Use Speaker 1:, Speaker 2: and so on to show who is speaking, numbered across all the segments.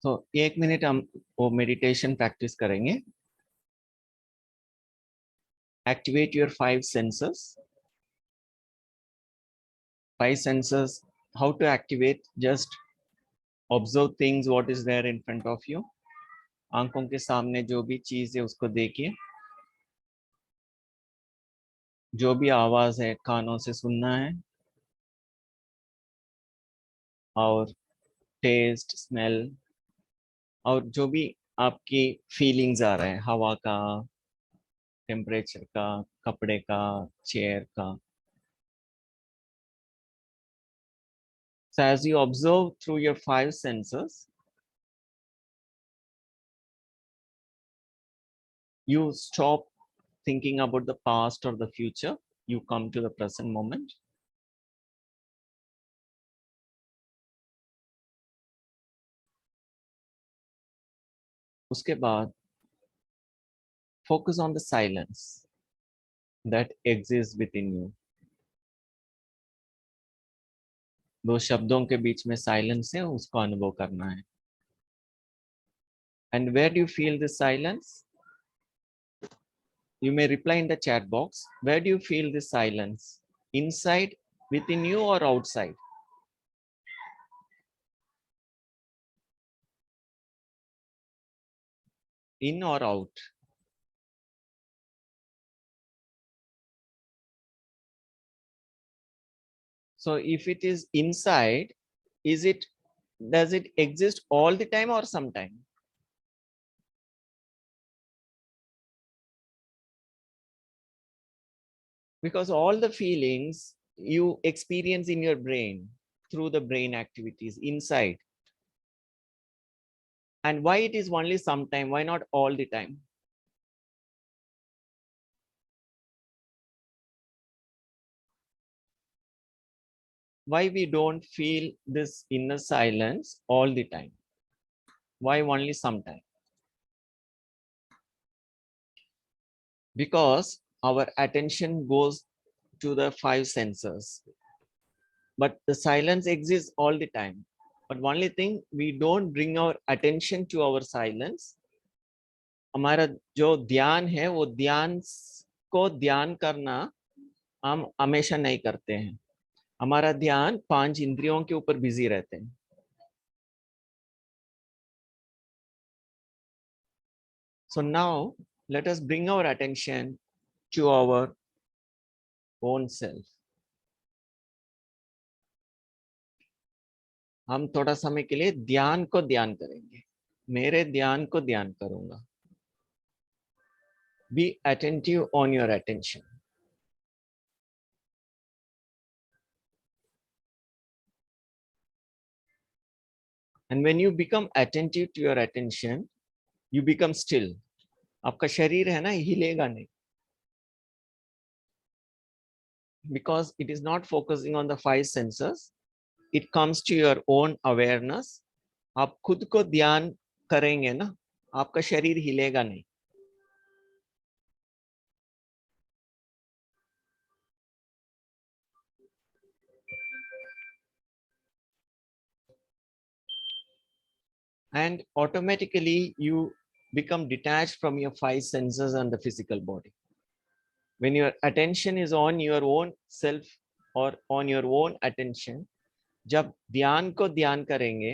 Speaker 1: तो 1 मिनट हम वो मेडिटेशन प्रैक्टिस करेंगे. Activate your 5 senses. 5 senses. How to activate? Just observe things what is there in front of you. आंखों के सामने जो भी चीज है उसको देखिए. जो भी आवाज है कानों से सुनना है. और टेस्ट, स्मेल और जो भी आपकी फीलिंग्स आ रहे हैं, हवा का, टेम्परेचर का, कपड़े का, चेयर का. So as you observe through your 5 senses, you stop thinking about the past or the future. You come to the present moment. उसके बाद focus on the silence that exists within you. दो शब्दों के बीच में silence है, उसको अनुभव करना है. And where do you feel the silence? You may reply in the chat box. Where do you feel the silence? Inside, within you, or outside? In or out? So if it is inside, does it exist all the time or sometime? Because all the feelings you experience in your brain through the brain activities inside. And why it is only sometime? Why not all the time? Why we don't feel this inner silence all the time? Why only sometime? Because our attention goes to the 5 senses. But the silence exists all the time. But only thing, we don't bring our attention to our silence. हमारा जो ध्यान है वो ध्यान को ध्यान करना हम हमेशा नहीं करते हैं. हमारा ध्यान 5 इंद्रियों के ऊपर बिजी रहते हैं. So now let us bring our attention to our own self. हम थोड़ा समय के लिए ध्यान को ध्यान करेंगे. मेरे ध्यान को ध्यान करूंगा. Be attentive on your attention. And when you become attentive to your attention, you become still. आपका शरीर है ना, हिलेगा नहीं. Because it is not focusing on the 5 senses, it comes to your own awareness. आप खुद को ध्यान करेंगे ना, आपका शरीर हिलेगा नहीं. And automatically you become detached from your 5 senses and the physical body. When your attention is on your own self or on your own attention, जब ध्यान को ध्यान करेंगे,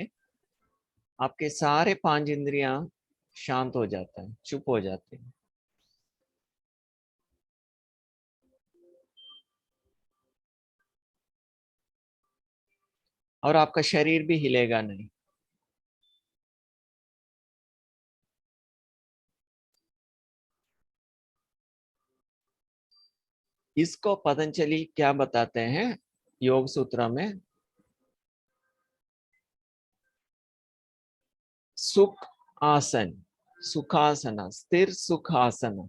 Speaker 1: आपके सारे 5 इंद्रियां शांत हो जाता है, चुप हो जाते हैं. और आपका शरीर भी हिलेगा नहीं. इसको पतंजलि क्या बताते हैं योग सूत्र में? सुख आसन, सुखासना, स्थिर सुखासना.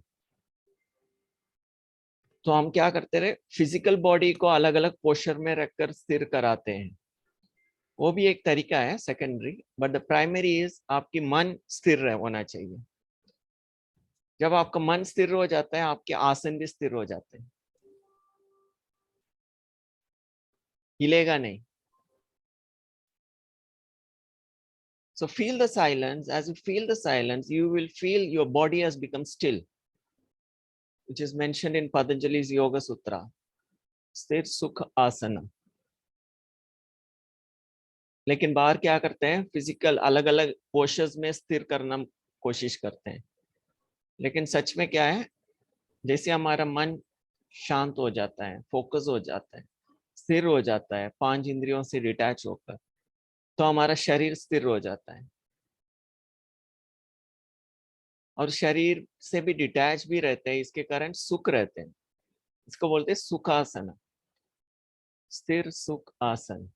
Speaker 1: तो हम क्या करते रहे, फिजिकल बॉडी को अलग अलग पोस्चर में रखकर स्थिर कराते हैं. वो भी एक तरीका है secondary, but the primary is आपकी मन स्थिर होना चाहिए. जब आपका मन स्थिर हो जाता है, आपके आसन भी स्थिर हो जाते हैं, हिलेगा नहीं. So feel the silence. As you feel the silence, you will feel your body has become still, which is mentioned in Patanjali's Yoga Sutra, Sthir Sukha Asana. लेकिन बाहर क्या करते हैं, फिजिकल अलग अलग पोस्चर्स में स्थिर करना कोशिश करते हैं, लेकिन सच में क्या है, जैसे हमारा मन शांत हो जाता है, फोकस हो जाता है, स्थिर हो जाता है, 5 इंद्रियों से डिटैच होकर, तो हमारा शरीर स्थिर हो जाता है और शरीर से भी डिटैच भी रहते हैं, इसके कारण सुख रहते हैं। इसको बोलते हैं सुखासन, स्थिर सुख आसन।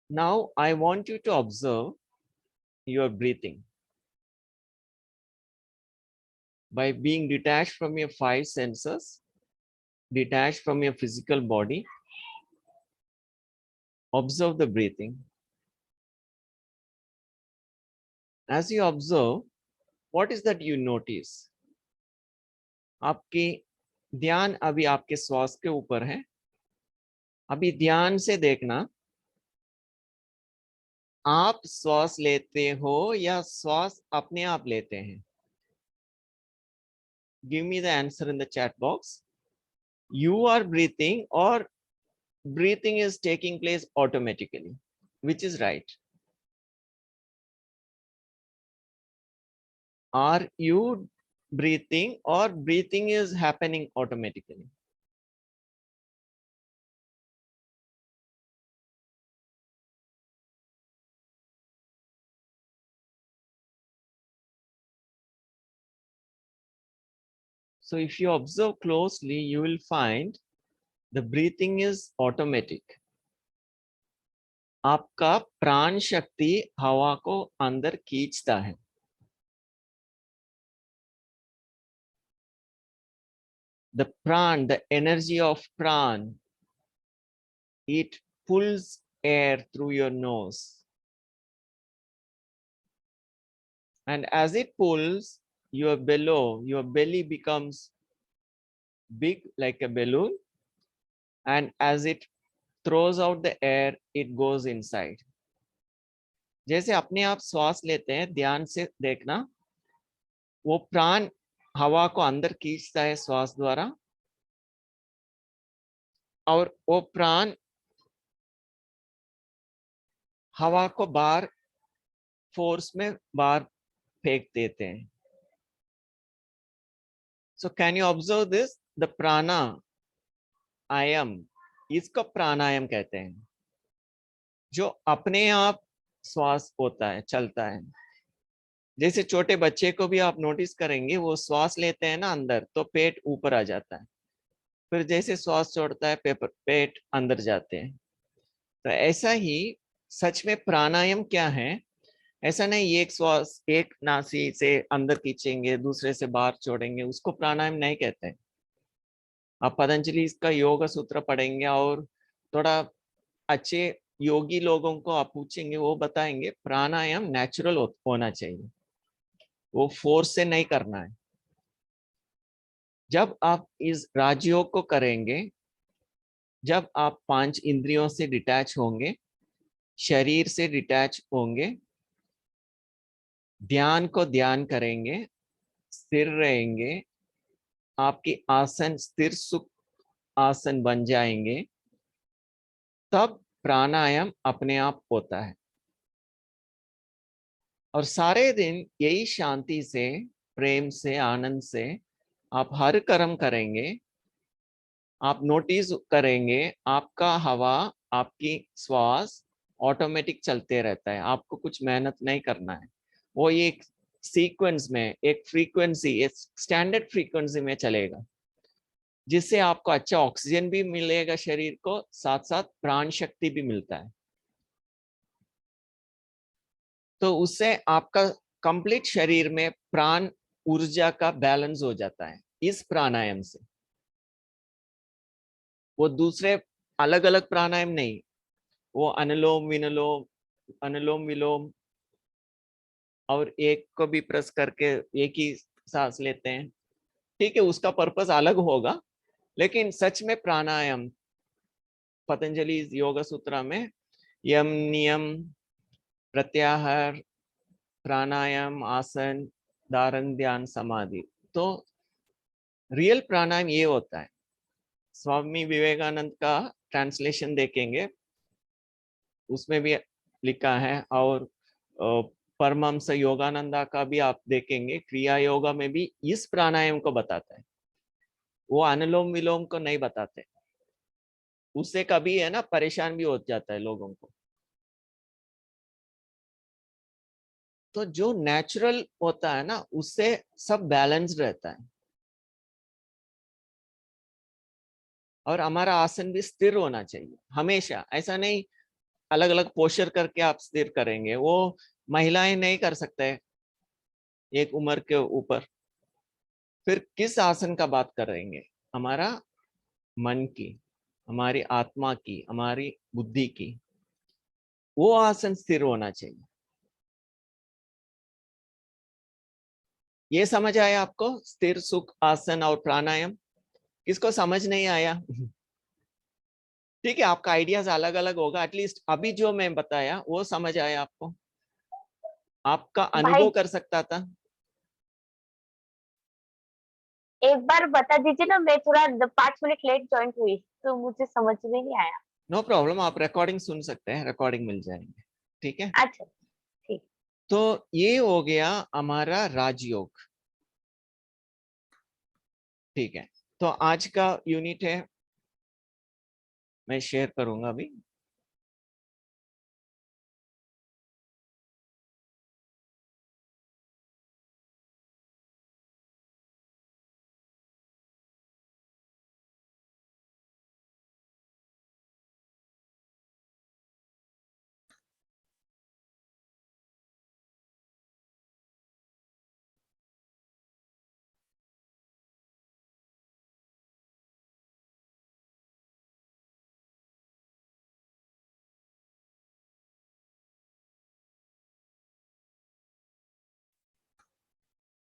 Speaker 1: Now I want you to observe your breathing by being detached from your 5 senses, detached from your physical body. Observe the breathing. As you observe, what is that you notice? आपकी ध्यान अभी आपके श्वास के ऊपर है। अभी ध्यान से देखना, आप श्वास लेते हो या श्वास अपने आप लेते हैं? Give me the answer in the chat box. You are breathing or breathing is taking place automatically? Which is right? Are you breathing or breathing is happening automatically? So if you observe closely, you will find the breathing is automatic. आपका प्राण शक्ति हवा को अंदर खींचता है। The pran, the energy of pran, it pulls air through your nose. And as it pulls, your belly becomes big like a balloon. And as it throws out the air, it goes inside. जैसे अपने आप श्वास लेते हैं, ध्यान से देखना, वो प्राण हवा को अंदर खींचता है श्वास द्वारा, और वो प्राण हवा को बाहर फोर्स में बाहर फेंक देते हैं। So can you observe this? The prana, आयम, इसको प्राणायाम कहते हैं, जो अपने आप श्वास होता है, चलता है। जैसे छोटे बच्चे को भी आप नोटिस करेंगे, वो श्वास लेते हैं ना अंदर, तो पेट ऊपर आ जाता है, फिर जैसे श्वास छोड़ता है पेट अंदर जाते हैं। तो ऐसा ही सच में प्राणायाम क्या है, ऐसा नहीं एक श्वास एक नासी से अंदर खींचेंगे, दूसरे से बाहर छोड़ेंगे, उसको प्राणायाम नहीं कहते हैं। आप पतंजलि का योग सूत्र पढ़ेंगे और थोड़ा अच्छे योगी लोगों को आप पूछेंगे, वो बताएंगे प्राणायाम नेचुरल होना चाहिए, वो फोर्स से नहीं करना है। जब आप इस राजयोग को करेंगे, जब आप 5 इंद्रियों से डिटैच होंगे, शरीर से डिटैच होंगे, ध्यान को ध्यान करेंगे, स्थिर रहेंगे, आपकी आसन स्थिर सुख आसन बन जाएंगे, तब प्राणायाम अपने आप होता है। और सारे दिन यही शांति से, प्रेम से, आनंद से आप हर कर्म करेंगे। आप नोटिस करेंगे आपका हवा, आपकी श्वास ऑटोमेटिक चलते रहता है, आपको कुछ मेहनत नहीं करना है। वो एक सीक्वेंस में, एक फ्रीक्वेंसी, एक स्टैंडर्ड फ्रीक्वेंसी में चलेगा, जिससे आपको अच्छा ऑक्सीजन भी मिलेगा शरीर को, साथ साथ प्राण शक्ति भी मिलता है। तो उससे आपका कंप्लीट शरीर में प्राण ऊर्जा का बैलेंस हो जाता है इस प्राणायाम से। वो दूसरे अलग अलग प्राणायाम नहीं, वो अनुलोम विलोम, अनुलोम विलोम और एक को भी प्रेस करके एक ही सांस लेते हैं, ठीक है, उसका पर्पस अलग होगा, लेकिन सच में प्राणायाम पतंजलि योग सूत्र में यम नियम प्रत्याहार प्राणायाम आसन धारण ध्यान समाधि। तो रियल प्राणायाम ये होता है। स्वामी विवेकानंद का ट्रांसलेशन देखेंगे, उसमें भी लिखा है, और परमहंस योगानंदा का भी आप देखेंगे, क्रिया योगा में भी इस प्राणायाम को बताता है। वो अनुलोम विलोम को नहीं बताते, उससे कभी है ना परेशान भी हो जाता है लोगों को। तो जो नेचुरल होता है ना, उससे सब बैलेंस रहता है। और हमारा आसन भी स्थिर होना चाहिए हमेशा, ऐसा नहीं अलग अलग पोस्चर करके आप स्थिर करेंगे, वो महिलाएं नहीं कर सकते एक उम्र के ऊपर। फिर किस आसन का बात करेंगे? हमारा मन की, हमारी आत्मा की, हमारी बुद्धि की, वो आसन स्थिर होना चाहिए। ये समझ आया आपको? स्थिर सुख आसन और प्राणायाम। किसको समझ नहीं आया? ठीक है, आपका आइडियाज अलग अलग होगा, एटलीस्ट अभी जो मैं बताया वो समझ आया आपको, आपका
Speaker 2: भाई
Speaker 1: अनुभव कर सकता था।
Speaker 2: एक बार बता दीजिए ना, मैं थोड़ा 5 मिनट लेट ज्वाइन हुई तो मुझे समझ में नहीं आया।
Speaker 1: नो प्रॉब्लम, आप रिकॉर्डिंग सुन सकते हैं, रिकॉर्डिंग मिल जाएंगे। ठीक है,
Speaker 2: अच्छा ठीक।
Speaker 1: तो ये हो गया हमारा राजयोग। ठीक है, तो आज का यूनिट है, मैं शेयर करूंगा अभी।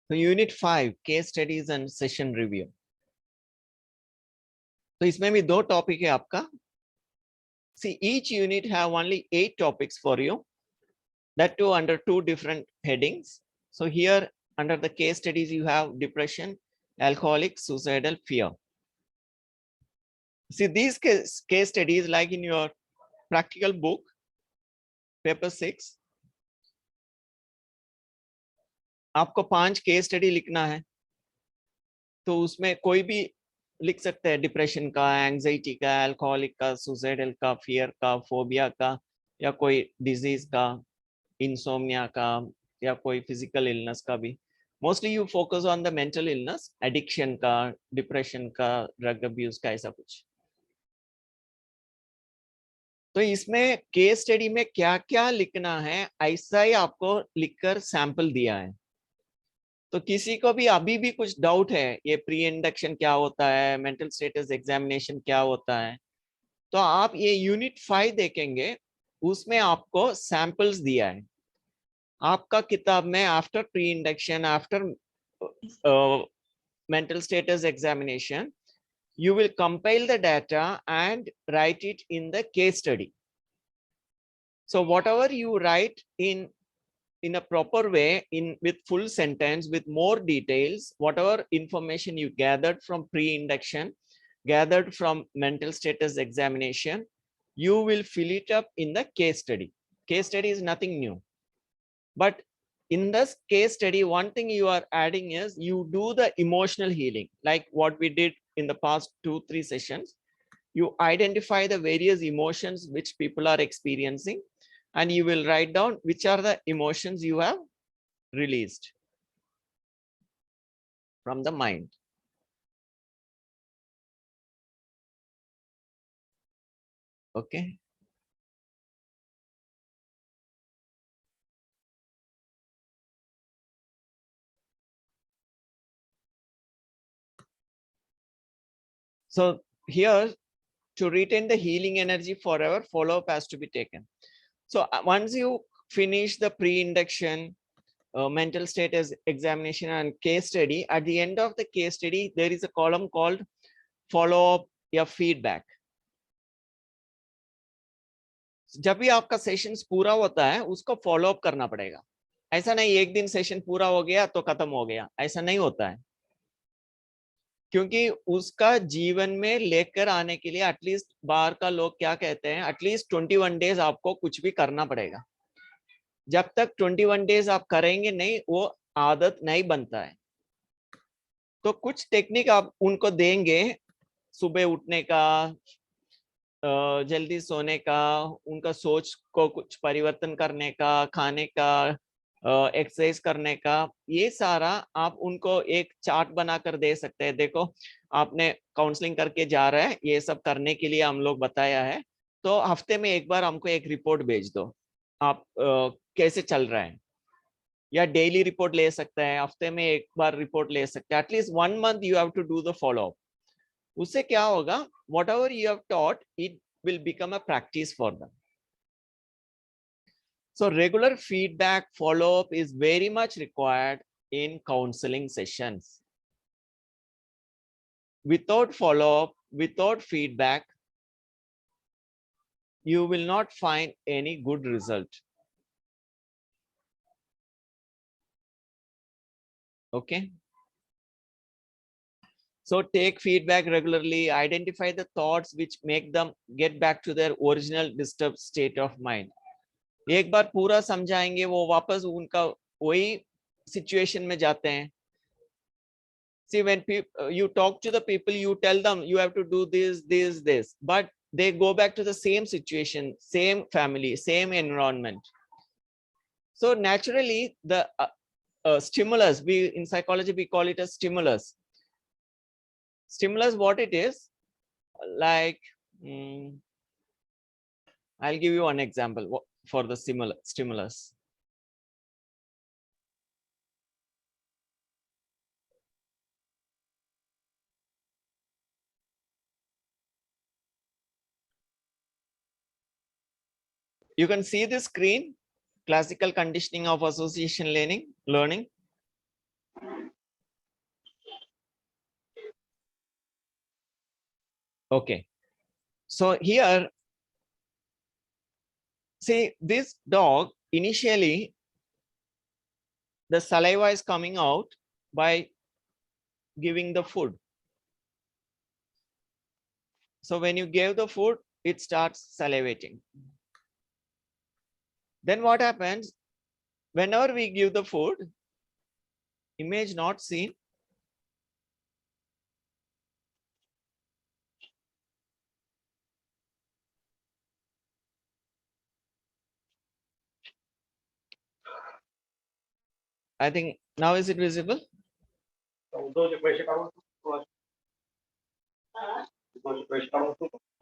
Speaker 1: तो unit 5 case studies and session review. तो इसमें भी 2 टॉपिक है आपका। See, each unit have only 8 topics for you, that too under 2 different headings. So here under the case studies you have depression, alcoholic, suicidal, fear. See, these case studies, like in your practical book paper 6, आपको 5 case study लिखना है। तो उसमें कोई भी लिख सकते हैं, डिप्रेशन का, एंजाइटी का, अल्कोहलिक का, सुसाइडल का, फियर का, फोबिया का, या कोई डिजीज का, इंसोम्निया का, या कोई फिजिकल इलनेस का भी। Mostly you focus on the mental illness, addiction का, डिप्रेशन का, ड्रग अब्यूज का, ऐसा कुछ। तो इसमें केस स्टडी में क्या क्या लिखना है, ऐसा ही आपको लिखकर सैंपल दिया है। तो किसी को भी अभी भी कुछ डाउट है, ये प्री इंडक्शन क्या होता है, मेंटल स्टेटस एग्जामिनेशन क्या होता है, तो आप ये यूनिट 5 देखेंगे, उसमें आपको सैंपल्स दिया है। आपका किताब में after pre induction, after mental status examination, you will compile the data and write it in the case study. So whatever you write in a proper way, in with full sentence, with more details, whatever information you gathered from pre-induction, gathered from mental status examination, you will fill it up in the case study. Case study is nothing new, but in this case study, one thing you are adding is you do the emotional healing, like what we did in the past 2-3 sessions. You identify the various emotions which people are experiencing, and you will write down which are the emotions you have released from the mind. Okay. So here, to retain the healing energy forever, follow-up has to be taken. So once you finish the pre-induction, mental status examination and case study, at the end of the case study, there is a column called follow-up, your feedback. जब भी आपका session पूरा होता है उसको follow up करना पड़ेगा। ऐसा नहीं एक दिन सेशन पूरा हो गया तो खत्म हो गया, ऐसा नहीं होता है, क्योंकि उसका जीवन में लेकर आने के लिए एटलीस्ट बाहर का लोग क्या कहते हैं, एटलीस्ट 21 डेज आपको कुछ भी करना पड़ेगा। जब तक 21 डेज आप करेंगे नहीं वो आदत नहीं बनता है। तो कुछ टेक्निक आप उनको देंगे, सुबह उठने का, जल्दी सोने का, उनका सोच को कुछ परिवर्तन करने का, खाने का, एक्सरसाइज करने का, ये सारा आप उनको एक चार्ट बनाकर दे सकते हैं। देखो आपने काउंसलिंग करके जा रहा है, ये सब करने के लिए हम लोग बताया है, तो हफ्ते में एक बार हमको एक रिपोर्ट भेज दो, आप कैसे चल रहा है, या डेली रिपोर्ट ले सकते हैं, हफ्ते में एक बार रिपोर्ट ले सकते हैं, at least 1 month you have to do the follow up. उससे क्या होगा, whatever you have taught it will become a practice for them. So regular feedback follow-up is very much required in counseling sessions. Without follow-up, without feedback, you will not find any good result. Okay. So take feedback regularly, identify the thoughts which make them get back to their original disturbed state of mind. एक बार पूरा समझाएंगे वो वापस उनका वही situation में जाते हैं। See, when you talk to the people, you tell them you have to do this, but they go back to the same situation, same family, same environment. So naturally the stimulus, we in psychology we call it a stimulus. Stimulus, what it is, like I'll give you one example for the stimulus. You can see the screen, classical conditioning of association learning. Okay, so here, see this dog, initially the saliva is coming out by giving the food. So when you give the food, it starts salivating. Then what happens, whenever we give the food, image not seen, I think now is it visible?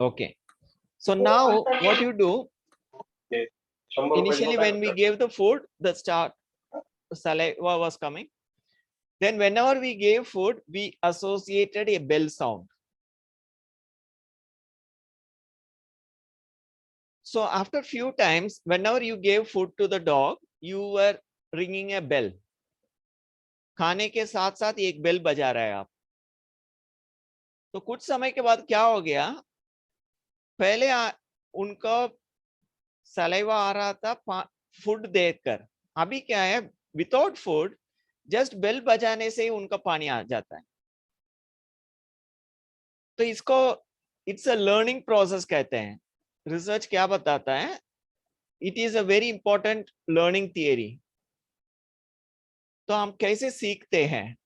Speaker 1: Okay, so now what you do, initially when we gave the food, the saliva was coming. Then whenever we gave food, we associated a bell sound. So after few times, whenever you gave food to the dog, you were ringing a bell. खाने के साथ साथ एक bell बजा रहा है आप। तो कुछ समय के बाद क्या हो गया, पहले उनको सलाइवा आ रहा था फूड देकर, अभी क्या है, विदाउट फूड जस्ट बेल बजाने से ही उनका पानी आ जाता है। तो इसको इट्स अ लर्निंग प्रोसेस कहते हैं। रिसर्च क्या बताता है, it is a very important learning theory. तो हम कैसे सीखते हैं,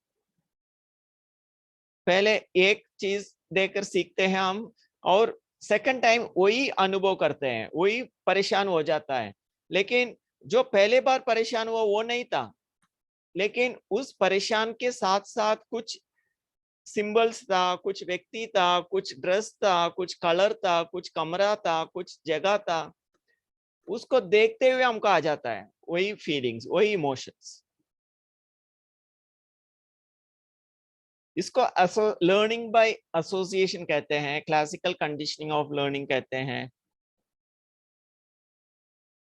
Speaker 1: पहले एक चीज देकर सीखते हैं हम, और सेकंड टाइम वही अनुभव करते हैं, वही परेशान हो जाता है। लेकिन जो पहले बार परेशान हुआ वो नहीं था, लेकिन उस परेशान के साथ साथ कुछ सिंबल्स था, कुछ व्यक्ति था, कुछ ड्रेस था, कुछ कलर था, कुछ कमरा था, कुछ जगह था, उसको देखते हुए हमको आ जाता है वही फीलिंग्स, वही इमोशंस। इसको लर्निंग बाय एसोसिएशन कहते हैं, क्लासिकल कंडीशनिंग ऑफ लर्निंग कहते हैं।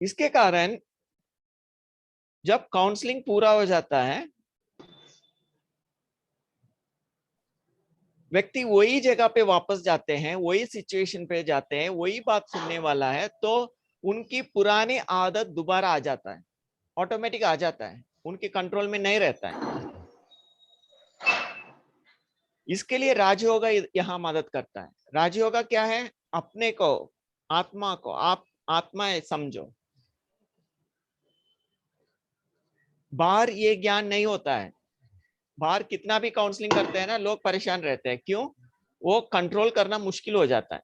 Speaker 1: इसके कारण जब काउंसलिंग पूरा हो जाता है, व्यक्ति वही जगह पे वापस जाते हैं, वही सिचुएशन पे जाते हैं, वही बात सुनने वाला है, तो उनकी पुरानी आदत दोबारा आ जाता है, ऑटोमेटिक आ जाता है, उनके कंट्रोल में नहीं रहता है। इसके लिए राजयोग यहाँ मदद करता है। राजयोग क्या है? अपने को, आत्मा को आप आत्मा है समझो। बाहर ये ज्ञान नहीं होता है। बाहर कितना भी काउंसलिंग करते हैं ना, लोग परेशान रहते हैं। क्यों? वो कंट्रोल करना मुश्किल हो जाता है।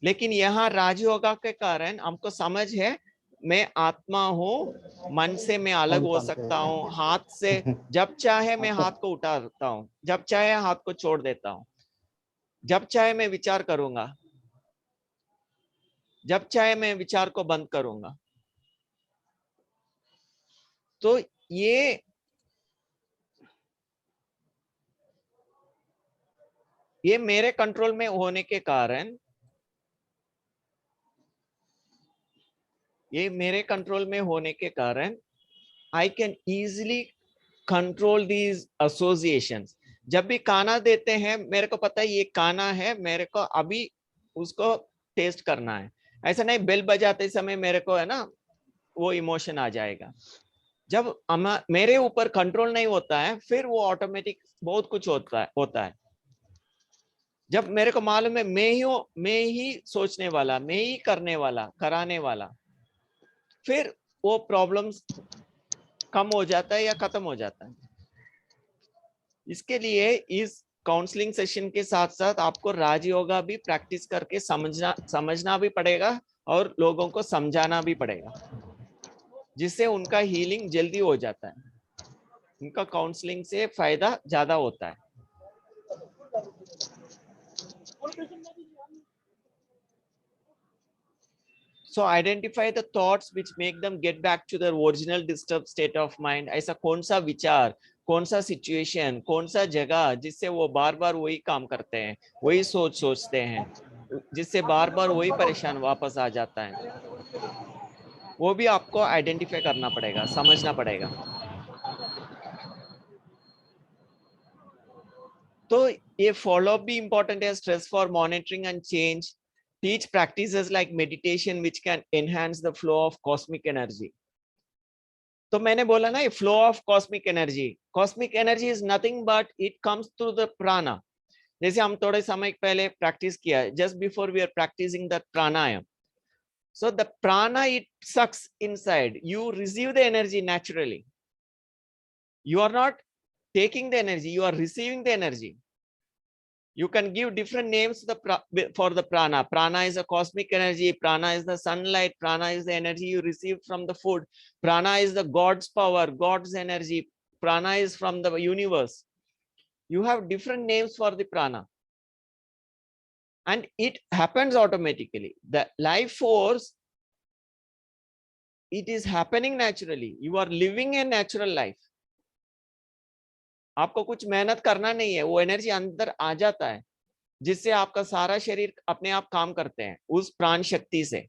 Speaker 1: लेकिन यहाँ राजयोग के कारण हमको समझ है, मैं आत्मा हूँ, मन से मैं अलग हो सकता हूँ, हाथ से जब चाहे मैं हाथ को उठाता हूँ, जब चाहे हाथ को छोड़ देता हूँ, जब चाहे मैं विचार करूंगा, जब चाहे मैं विचार को बंद करूंगा। तो ये मेरे कंट्रोल में होने के कारण, ये मेरे कंट्रोल में होने के कारण I can easily control these associations. जब भी खाना देते हैं, मेरे को पता है ये खाना है, मेरे को अभी उसको टेस्ट करना है। ऐसा नहीं बेल बजाते समय मेरे को है ना वो इमोशन आ जाएगा। जब मेरे ऊपर कंट्रोल नहीं होता है, फिर वो ऑटोमेटिक बहुत कुछ होता है। जब मेरे को मालूम है मैं ही सोचने वाला, मैं ही करने वाला, कराने वाला, फिर वो प्रॉब्लम्स कम हो जाता है या खत्म हो जाता है। इसके लिए इस काउंसलिंग सेशन के साथ साथ आपको राजयोगा भी प्रैक्टिस करके समझना भी पड़ेगा और लोगों को समझाना भी पड़ेगा, जिससे उनका हीलिंग जल्दी हो जाता है, उनका काउंसलिंग से फायदा ज्यादा होता है। So identify the thoughts which make them get back to their original disturbed state of mind. ऐसा कौन सा विचार, कौन सा सिचुएशन, कौन सा जगह जिससे वो बार बार वही काम करते हैं, वही सोचते हैं, जिससे बार बार वही परेशान वापस आ जाता है, वो भी आपको आइडेंटिफाई करना पड़ेगा, समझना पड़ेगा। तो ये फॉलो अप भी इंपॉर्टेंट है। Stress for monitoring and change. Teach practices like meditation which can enhance the flow of cosmic energy. तो मैंने बोला ना, ये flow of cosmic energy, cosmic energy is nothing but it comes through the prana. जैसे हम थोड़े समय पहले प्रैक्टिस किया, just before we are practicing the pranayama. So the prana it sucks inside, you receive the energy naturally, you are not taking the energy, you are receiving the energy. You can give different names for the prana. Prana is a cosmic energy, prana is the sunlight, prana is the energy you receive from the food, prana is the God's power, God's energy, prana is from the universe. You have different names for the prana, and it happens automatically. The life force, it is happening naturally. You are living a natural life. आपको कुछ मेहनत करना नहीं है, वो energy अंदर आ जाता है, जिससे आपका सारा शरीर अपने आप काम करते हैं उस प्राण शक्ति से।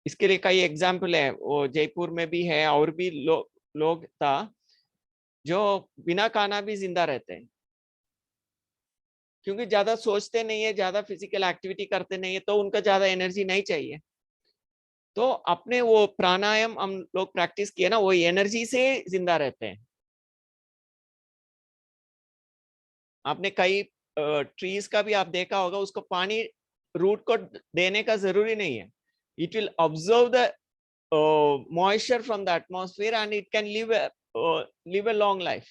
Speaker 1: इसके लिए कई एग्जाम्पल है, वो जयपुर में भी है, और भी लोग था जो बिना खाना भी जिंदा रहते हैं, क्योंकि ज्यादा सोचते नहीं है, ज्यादा फिजिकल एक्टिविटी करते नहीं है, तो उनका ज्यादा एनर्जी नहीं चाहिए। तो अपने वो प्राणायाम हम लोग प्रैक्टिस किए ना, वो एनर्जी से जिंदा रहते हैं। आपने कई ट्रीज का भी आप देखा होगा, उसको पानी रूट को देने का जरूरी नहीं है, it will observe the moisture from the atmosphere and it can live a long life.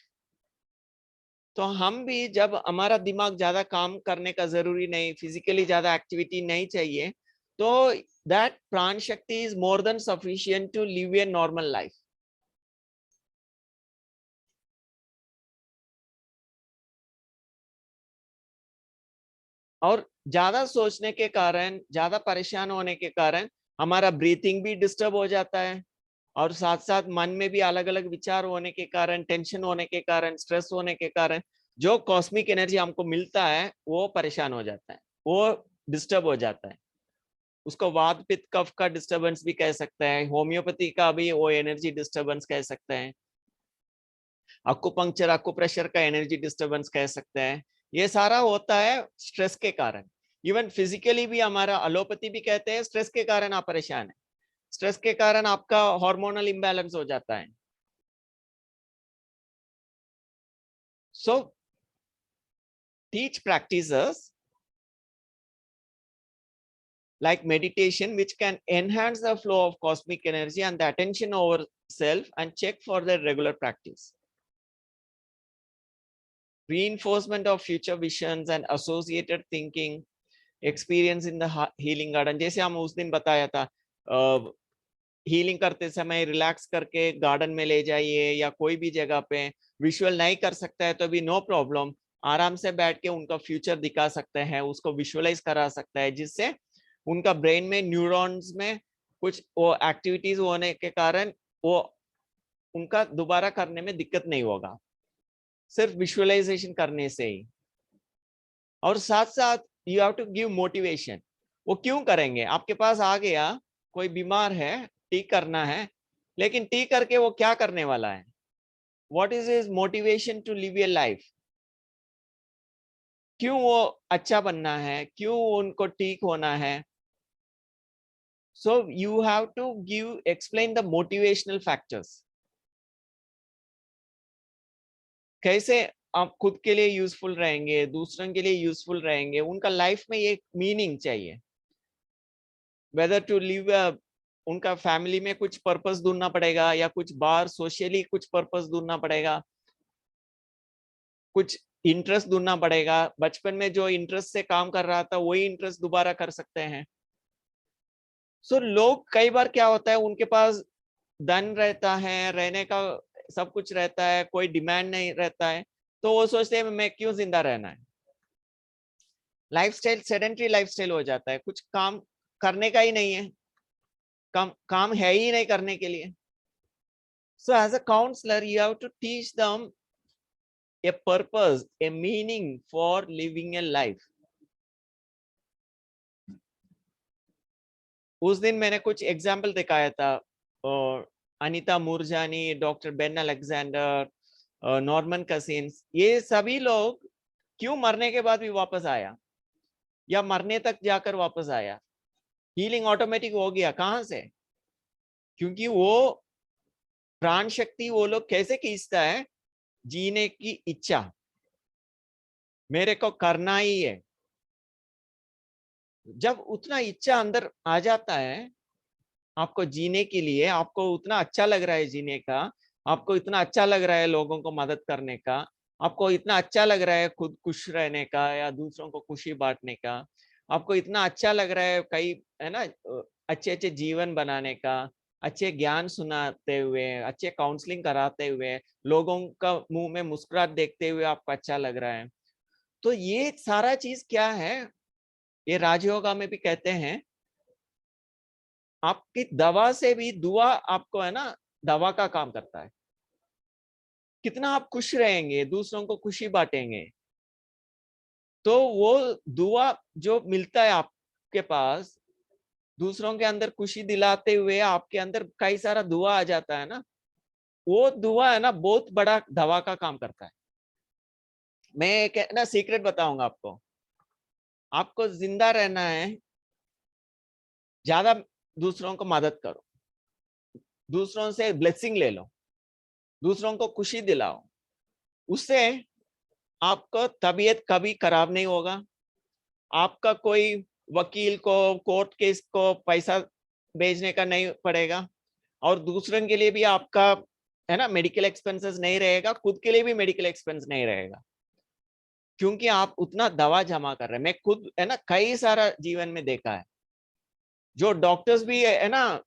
Speaker 1: तो हम भी, जब हमारा दिमाग ज्यादा काम करने का जरूरी नहीं, फिजिकली ज्यादा एक्टिविटी नहीं चाहिए, तो दैट प्राण शक्ति is more than sufficient to live a normal life. और ज्यादा सोचने के कारण, ज्यादा परेशान होने के कारण हमारा ब्रीथिंग भी डिस्टर्ब हो जाता है, और साथ साथ मन में भी अलग अलग विचार होने के कारण, टेंशन होने के कारण, स्ट्रेस होने के कारण जो कॉस्मिक एनर्जी हमको मिलता है वो परेशान हो जाता है, वो डिस्टर्ब हो जाता है। उसको वात पित्त कफ का डिस्टर्बेंस भी कह सकते हैं, होम्योपैथी का भी वो एनर्जी डिस्टर्बेंस कह सकते हैं, अकुपंक्चर अकुप्रेशर का एनर्जी डिस्टर्बेंस कह सकते हैं। ये सारा होता है स्ट्रेस के कारण। इवन फिजिकली भी हमारा एलोपैथी भी कहते हैं स्ट्रेस के कारण आप परेशान है, स्ट्रेस के कारण आपका हार्मोनल इम्बैलेंस हो जाता है. So teach practices like meditation which can enhance the flow of cosmic energy and the attention over self, and check for the regular practice. Reinforcement of future visions and associated thinking, experience in the healing garden. जैसे हम उस दिन बताया था, healing करते समय relax करके garden में ले जाइए या कोई भी जगह पे. विजुअल नहीं कर सकता है तो भी नो प्रॉब्लम, आराम से बैठ के उनका फ्यूचर दिखा सकते हैं, उसको विजुअलाइज करा सकता है, जिससे उनका ब्रेन में न्यूरॉन्स में कुछ वो एक्टिविटीज होने के कारण वो उनका दोबारा करने में दिक्कत नहीं होगा, सिर्फ विजुअलाइजेशन करने से ही. और साथ साथ you have to give motivation. वो क्यों करेंगे? आपके पास आ गया कोई बीमार है, टी करना है, लेकिन टी करके वो क्या करने वाला है? What is his motivation to live a life? क्यों वो अच्छा बनना है, क्यों उनको ठीक होना है? So you have to give explain the motivational factors. कैसे आप खुद के लिए यूजफुल रहेंगे, दूसरों के लिए यूजफुल रहेंगे, उनका लाइफ में एक मीनिंग चाहिए. वेदर टू लिव, उनका फैमिली में कुछ पर्पस ढूंढना पड़ेगा या कुछ बाहर सोशली कुछ पर्पस ढूंढना पड़ेगा, कुछ इंटरेस्ट ढूंढना पड़ेगा. बचपन में जो इंटरेस्ट से काम कर रहा था वही इंटरेस्ट दोबारा कर सकते हैं. सो लोग कई बार क्या होता है, उनके पास धन रहता है, रहने का सब कुछ रहता है, कोई डिमांड नहीं रहता है, तो वो सोचते हैं मैं क्यों जिंदा रहना है. लाइफस्टाइल सेडेंटरी लाइफस्टाइल हो जाता है, कुछ काम करने का ही नहीं है, काम है ही नहीं करने के लिए. So as a counselor, you have to teach them a purpose, a meaning for living a life. उस दिन मैंने कुछ एग्जाम्पल दिखाया था, Anita Moorjani, doctor Ben Alexander, Norman cousins, ये सभी लोग क्यों मरने के बाद भी वापस आया या मरने तक जाकर वापस आया? हीलिंग ऑटोमेटिक हो गया. कहां से? क्योंकि वो प्राण शक्ति वो लोग कैसे खींचता है? जीने की इच्छा, मेरे को करना ही है. जब उतना इच्छा अंदर आ जाता है आपको जीने के लिए, आपको उतना अच्छा लग रहा है जीने का, आपको इतना अच्छा लग रहा है लोगों को मदद करने का, आपको इतना अच्छा लग रहा है खुद खुश रहने का या दूसरों को खुशी बांटने का, आपको इतना अच्छा लग रहा है कई, है ना, अच्छे अच्छे जीवन बनाने का, अच्छे ज्ञान सुनाते हुए, अच्छे काउंसलिंग कराते हुए, लोगों का मुंह में मुस्कुराहट देखते हुए आपको अच्छा लग रहा है. तो ये सारा चीज क्या है? ये राजयोगा में भी कहते हैं, आपकी दवा से भी दुआ आपको, है ना, दवा का काम करता है. कितना आप खुश रहेंगे, दूसरों को खुशी बांटेंगे, तो वो दुआ जो मिलता है आपके पास, दूसरों के अंदर खुशी दिलाते हुए आपके अंदर कई सारा दुआ आ जाता है ना, वो दुआ है ना बहुत बड़ा दवा का काम करता है. मैं एक ना सीक्रेट बताऊंगा आपको. आपको जिंदा रहना है, ज्यादा दूसरों को मदद करो, दूसरों से ब्लेसिंग ले लो, दूसरों को खुशी दिलाओ. उससे आपका तबीयत कभी खराब नहीं होगा. आपका कोई वकील को, कोर्ट केस को पैसा भेजने का नहीं पड़ेगा, और दूसरों के लिए भी आपका, है ना, मेडिकल एक्सपेंसेस नहीं रहेगा, खुद के लिए भी मेडिकल एक्सपेंस नहीं रहेगा, क्योंकि आप उतना दवा जमा कर रहे हैं. मैं खुद, है ना, कई सारा जीवन में देखा है, जो डॉक्टर्स भी, है ना,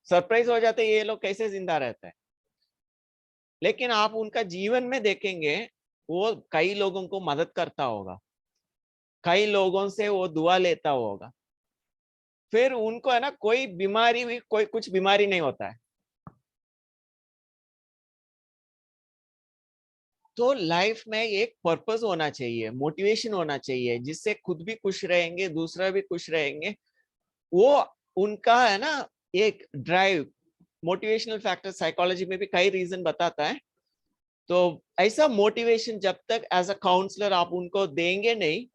Speaker 1: सरप्राइज हो जाते हैं ये लोग कैसे जिंदा रहते हैं. लेकिन आप उनका जीवन में देखेंगे, वो कई लोगों को मदद करता होगा, कई लोगों से वो दुआ लेता होगा, फिर उनको, है ना, कोई बीमारी भी, कोई कुछ बीमारी नहीं होता है. तो लाइफ में एक पर्पस होना चाहिए, मोटिवेशन होना चाहिए, जिससे खुद भी खुश रहेंगे, दूसरा भी खुश रहेंगे. वो उनका, है ना, एक ड्राइव. मोटिवेशनल फैक्टर साइकोलॉजी में भी कई रीजन बताता है. तो ऐसा मोटिवेशन जब तक एज अ काउंसलर आप उनको देंगे नहीं,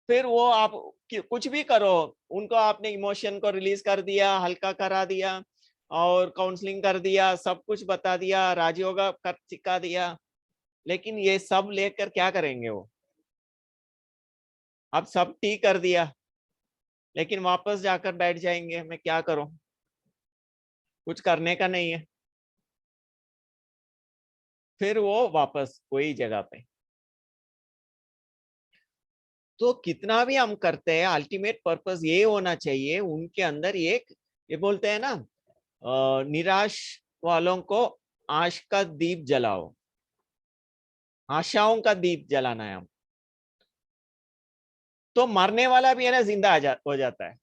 Speaker 1: फिर वो आप कुछ भी करो, उनको आपने इमोशन को रिलीज कर दिया, हल्का करा दिया और काउंसलिंग कर दिया, सब कुछ बता दिया, राजयोगा कर सिखा दिया, लेकिन ये सब लेकर क्या करेंगे वो? अब सब ठीक कर दिया लेकिन वापस जाकर बैठ जाएंगे, मैं क्या करूं, कुछ करने का नहीं है, फिर वो वापस वही जगह पे। तो कितना भी हम करते हैं, अल्टीमेट पर्पस ये होना चाहिए उनके अंदर एक, ये बोलते हैं ना, निराश वालों को आश का दीप जलाओ, आशाओं का दीप जलाना है हम। तो मरने वाला भी है ना जिंदा हो जाता है।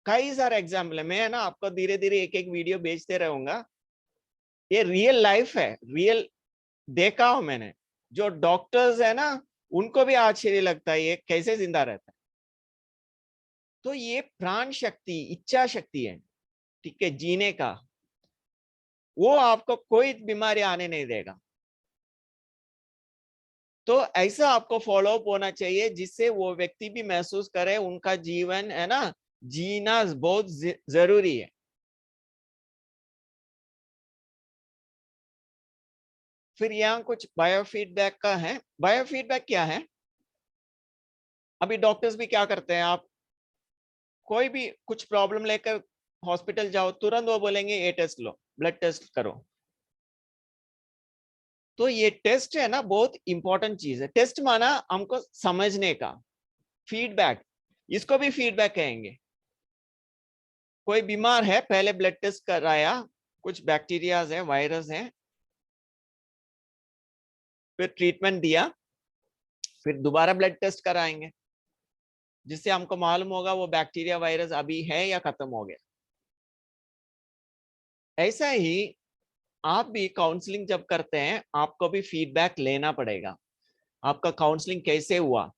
Speaker 1: कई सारे एग्जाम्पल है, मैं है ना आपको धीरे धीरे एक एक वीडियो भेजते रहूंगा। ये रियल लाइफ है, रियल देखा हूं मैंने। जो डॉक्टर्स है ना, उनको भी आश्चर्य लगता है ये कैसे जिंदा रहता है। तो ये प्राण शक्ति, इच्छा शक्ति है, ठीक है, जीने का, वो आपको कोई बीमारी आने नहीं देगा। तो ऐसा आपको फॉलो अप होना चाहिए जिससे वो व्यक्ति भी महसूस करे उनका जीवन है ना, जीना बहुत जरूरी है। फिर यहाँ कुछ बायोफीडबैक का है। बायोफीडबैक क्या है? अभी डॉक्टर्स भी क्या करते हैं, आप कोई भी कुछ प्रॉब्लम लेकर हॉस्पिटल जाओ, तुरंत वो बोलेंगे ये टेस्ट लो, ब्लड टेस्ट करो। तो ये टेस्ट है ना बहुत इंपॉर्टेंट चीज है। टेस्ट माना हमको समझने का, फीडबैक, इसको भी फीडबैक कहेंगे। कोई बीमार है, पहले ब्लड टेस्ट कराया, कुछ बैक्टीरियाज है, वायरस है, फिर ट्रीटमेंट दिया, फिर दोबारा ब्लड टेस्ट कराएंगे जिससे हमको मालूम होगा वो बैक्टीरिया वायरस अभी है या खत्म हो गया। ऐसा ही आप भी काउंसलिंग जब करते हैं आपको भी फीडबैक लेना पड़ेगा, आपका काउंसलिंग कैसे हुआ।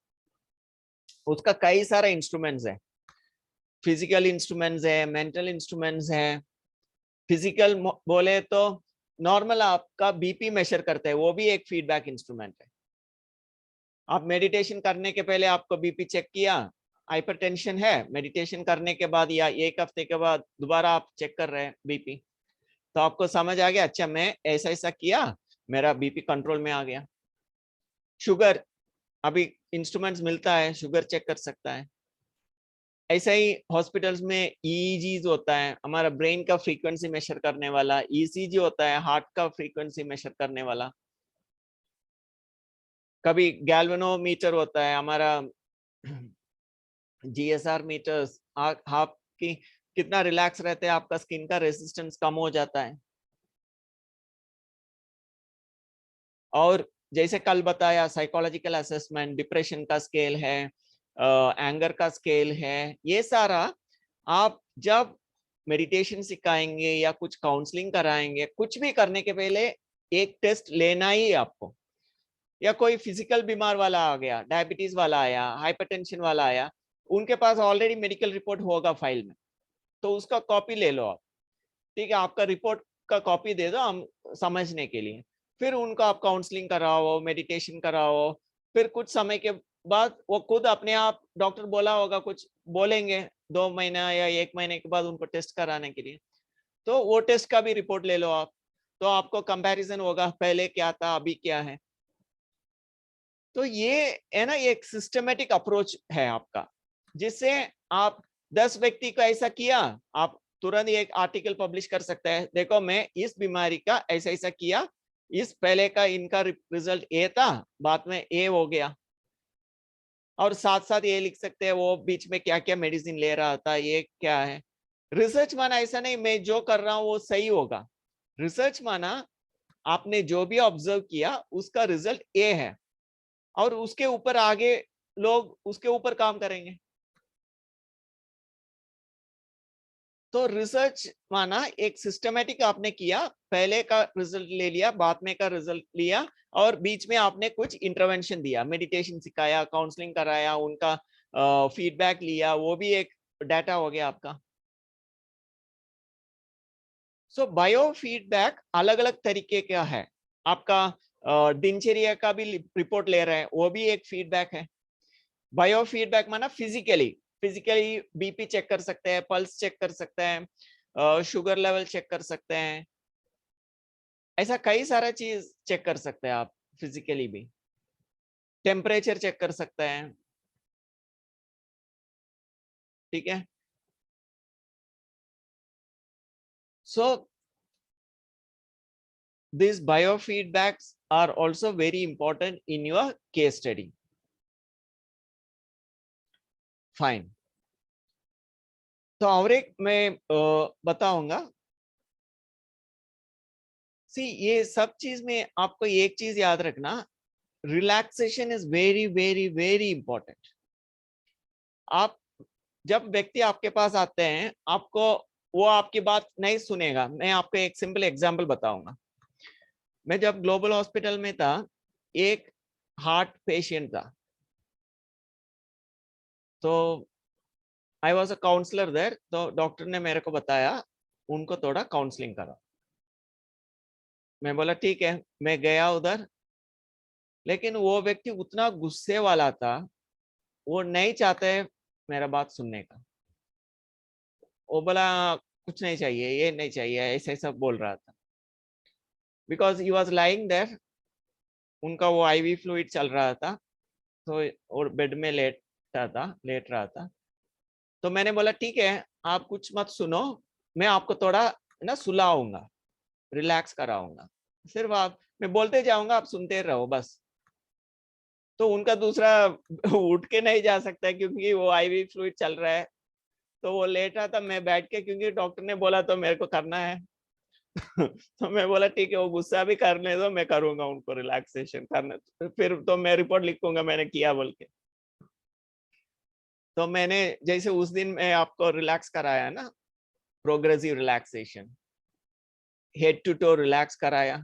Speaker 1: उसका कई सारे इंस्ट्रूमेंट्स है, फिजिकल इंस्ट्रूमेंट्स है, मेंटल इंस्ट्रूमेंट्स है। फिजिकल बोले तो नॉर्मल आपका बीपी मेजर करते हैं, वो भी एक फीडबैक इंस्ट्रूमेंट है। आप मेडिटेशन करने के पहले आपको बीपी चेक किया, हाइपरटेंशन है, मेडिटेशन करने के बाद या एक हफ्ते के बाद दोबारा आप चेक कर रहे हैं बीपी, तो आपको समझ आ गया अच्छा मैं ऐसा ऐसा किया, मेरा बीपी कंट्रोल में आ गया। शुगर, अभी इंस्ट्रूमेंट्स मिलता है, शुगर चेक कर सकता है। ऐसा ही हॉस्पिटल्स में ईईजी होता है, हमारा ब्रेन का फ्रीक्वेंसी मेजर करने वाला, ईसीजी होता है, हार्ट का फ्रीक्वेंसी मेजर करने वाला। कभी गैल्वेनोमीटर होता है हमारा, जीएसआर मीटर्स, आपकी कितना रिलैक्स रहते हैं, आपका स्किन का रेजिस्टेंस कम हो जाता है। और जैसे कल बताया, साइकोलॉजिकल असेसमेंट, डिप्रेशन का स्केल है, एंगर का स्केल है, ये सारा आप जब मेडिटेशन सिखाएंगे या कुछ काउंसलिंग कराएंगे, कुछ भी करने के पहले एक टेस्ट लेना ही है आपको। या कोई फिजिकल बीमार वाला आ गया, डायबिटीज वाला आया, हाइपरटेंशन वाला आया, उनके पास ऑलरेडी मेडिकल रिपोर्ट होगा फाइल में, तो उसका कॉपी ले लो आप, ठीक है, आपका रिपोर्ट का कॉपी दे दो हम समझने के लिए। फिर उनको आप काउंसलिंग कराओ, मेडिटेशन कराओ। फिर कुछ समय के बाद वो खुद अपने आप, डॉक्टर बोला होगा कुछ बोलेंगे, 2 महीना या 1 महीने के बाद उनको टेस्ट कराने के लिए, तो वो टेस्ट का भी रिपोर्ट ले लो आप, तो आपको कंपैरिजन होगा पहले क्या था अभी क्या है। तो ये है ना, एक सिस्टमेटिक अप्रोच है आपका, जिससे आप 10 व्यक्ति को ऐसा किया, आप तुरंत एक आर्टिकल पब्लिश कर सकते हैं, देखो मैं इस बीमारी का ऐसा ऐसा किया, इस पहले का इनका रिजल्ट ए था, बाद में ए हो गया। और साथ साथ ये लिख सकते हैं वो बीच में क्या क्या मेडिसिन ले रहा था, ये क्या है। रिसर्च माना ऐसा नहीं मैं जो कर रहा हूं वो सही होगा। रिसर्च माना आपने जो भी ऑब्जर्व किया उसका रिजल्ट ए है, और उसके ऊपर आगे लोग उसके ऊपर काम करेंगे। तो रिसर्च माना एक सिस्टमेटिक आपने किया, पहले का रिजल्ट ले लिया, बाद में का रिजल्ट लिया, और बीच में आपने कुछ इंटरवेंशन दिया, मेडिटेशन सिखाया, काउंसलिंग कराया, उनका फीडबैक लिया, वो भी एक डाटा हो गया आपका। सो बायो फीडबैक अलग अलग तरीके का है। आपका दिनचर्या का भी रिपोर्ट ले रहे हैं, वो भी एक फीडबैक है। बायो फीडबैक माना फिजिकली बीपी चेक कर सकते हैं, पल्स चेक कर सकते हैं, शुगर लेवल चेक कर सकते हैं, ऐसा कई सारा चीज चेक कर सकते हैं आप फिजिकली भी। टेम्परेचर चेक कर सकते हैं, ठीक है। सो these biofeedbacks are also very important in your case study. Fine. तो और एक मैं बताऊंगा। सी ये सब चीज में आपको एक चीज याद रखना, relaxation is very very very important. आप जब व्यक्ति आपके पास आते हैं, आपको वो आपकी बात नहीं सुनेगा। मैं आपको एक सिंपल एग्जांपल बताऊंगा। मैं जब ग्लोबल हॉस्पिटल में था, एक हार्ट पेशेंट था, तो I was a counsellor there. तो डॉक्टर ने मेरे को बताया उनको थोड़ा काउंसलिंग करा। मैं बोला ठीक है, मैं गया उधर, लेकिन वो व्यक्ति उतना गुस्से वाला था, वो नहीं चाहते मेरा बात सुनने का। वो बोला कुछ नहीं चाहिए, ये नहीं चाहिए, ऐसे सब बोल रहा था। Because he was lying there, उनका वो आईवी फ्लूइड चल रहा था, तो और बेड में लेट रहा था। तो मैंने बोला ठीक है, आप कुछ मत सुनो, मैं आपको थोड़ा ना सुलाऊंगा, रिलैक्स कराऊंगा, सिर्फ आप, मैं बोलते जाऊंगा, आप सुनते रहो बस। तो उनका दूसरा उठ के नहीं जा सकता क्योंकि वो आईवी फ्लूइड चल रहा है, तो वो लेट रहा था, मैं बैठ के, क्योंकि डॉक्टर ने बोला तो मेरे को करना है। तो मैं बोला ठीक है, वो गुस्सा भी करने दो, मैं करूंगा उनको रिलैक्सेशन करने, फिर तो मैं रिपोर्ट लिखूंगा मैंने किया बोल के। तो मैंने जैसे उस दिन मैं आपको रिलैक्स कराया ना, progressive relaxation, head to toe relax कराया,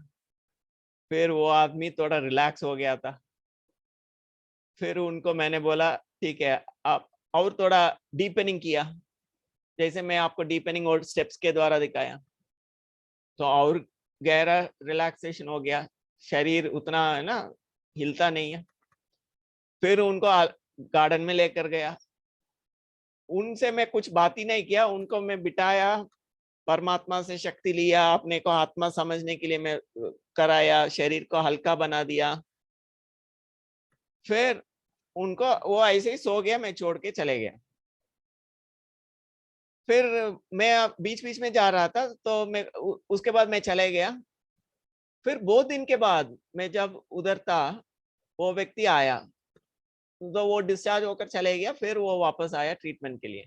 Speaker 1: फिर वो आदमी थोड़ा रिलैक्स हो गया था। फिर उनको मैंने बोला ठीक है, आप और थोड़ा डीपनिंग किया, जैसे मैं आपको डीपनिंग और स्टेप्स के द्वारा दिखाया, तो और गहरा रिलैक्सेशन हो गया, शरीर उतना है ना हिलता नहीं है। फिर उनको गार्डन में लेकर गया, उनसे मैं कुछ बात ही नहीं किया, उनको मैं बिठाया, परमात्मा से शक्ति लिया, अपने को आत्मा समझने के लिए मैं कराया, शरीर को हल्का बना दिया। फिर उनको वो ऐसे ही सो गया, मैं छोड़ के चले गया। फिर मैं बीच बीच में जा रहा था, तो मैं उसके बाद मैं चले गया। फिर 2 दिन के बाद मैं जब उधर था, वो व्यक्ति आया, तो वो डिस्चार्ज होकर चले गया। फिर वो वापस आया ट्रीटमेंट के लिए,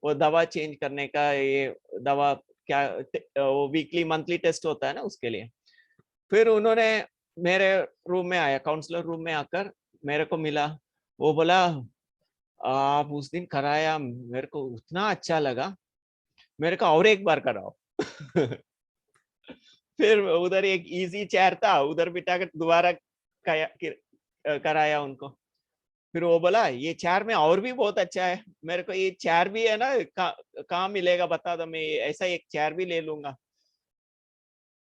Speaker 1: वो दवा चेंज करने का, ये दवा क्या, वो वीकली मंथली टेस्ट होता है ना, उसके लिए। फिर उन्होंने मेरे रूम में आया, काउंसलर रूम में आकर मेरे को मिला। वो बोला आप उस दिन कराया, मेरे को उतना अच्छा लगा, मेरे को और एक बार कराओ। फिर उधर एक इजी चेयर था, उधर बिठा कर दोबारा कराया उनको। फिर वो बोला ये चेयर में और भी बहुत अच्छा है, मेरे को ये चेयर भी है ना, कहाँ मिलेगा बता दो, मैं ऐसा एक चेयर भी ले लूंगा।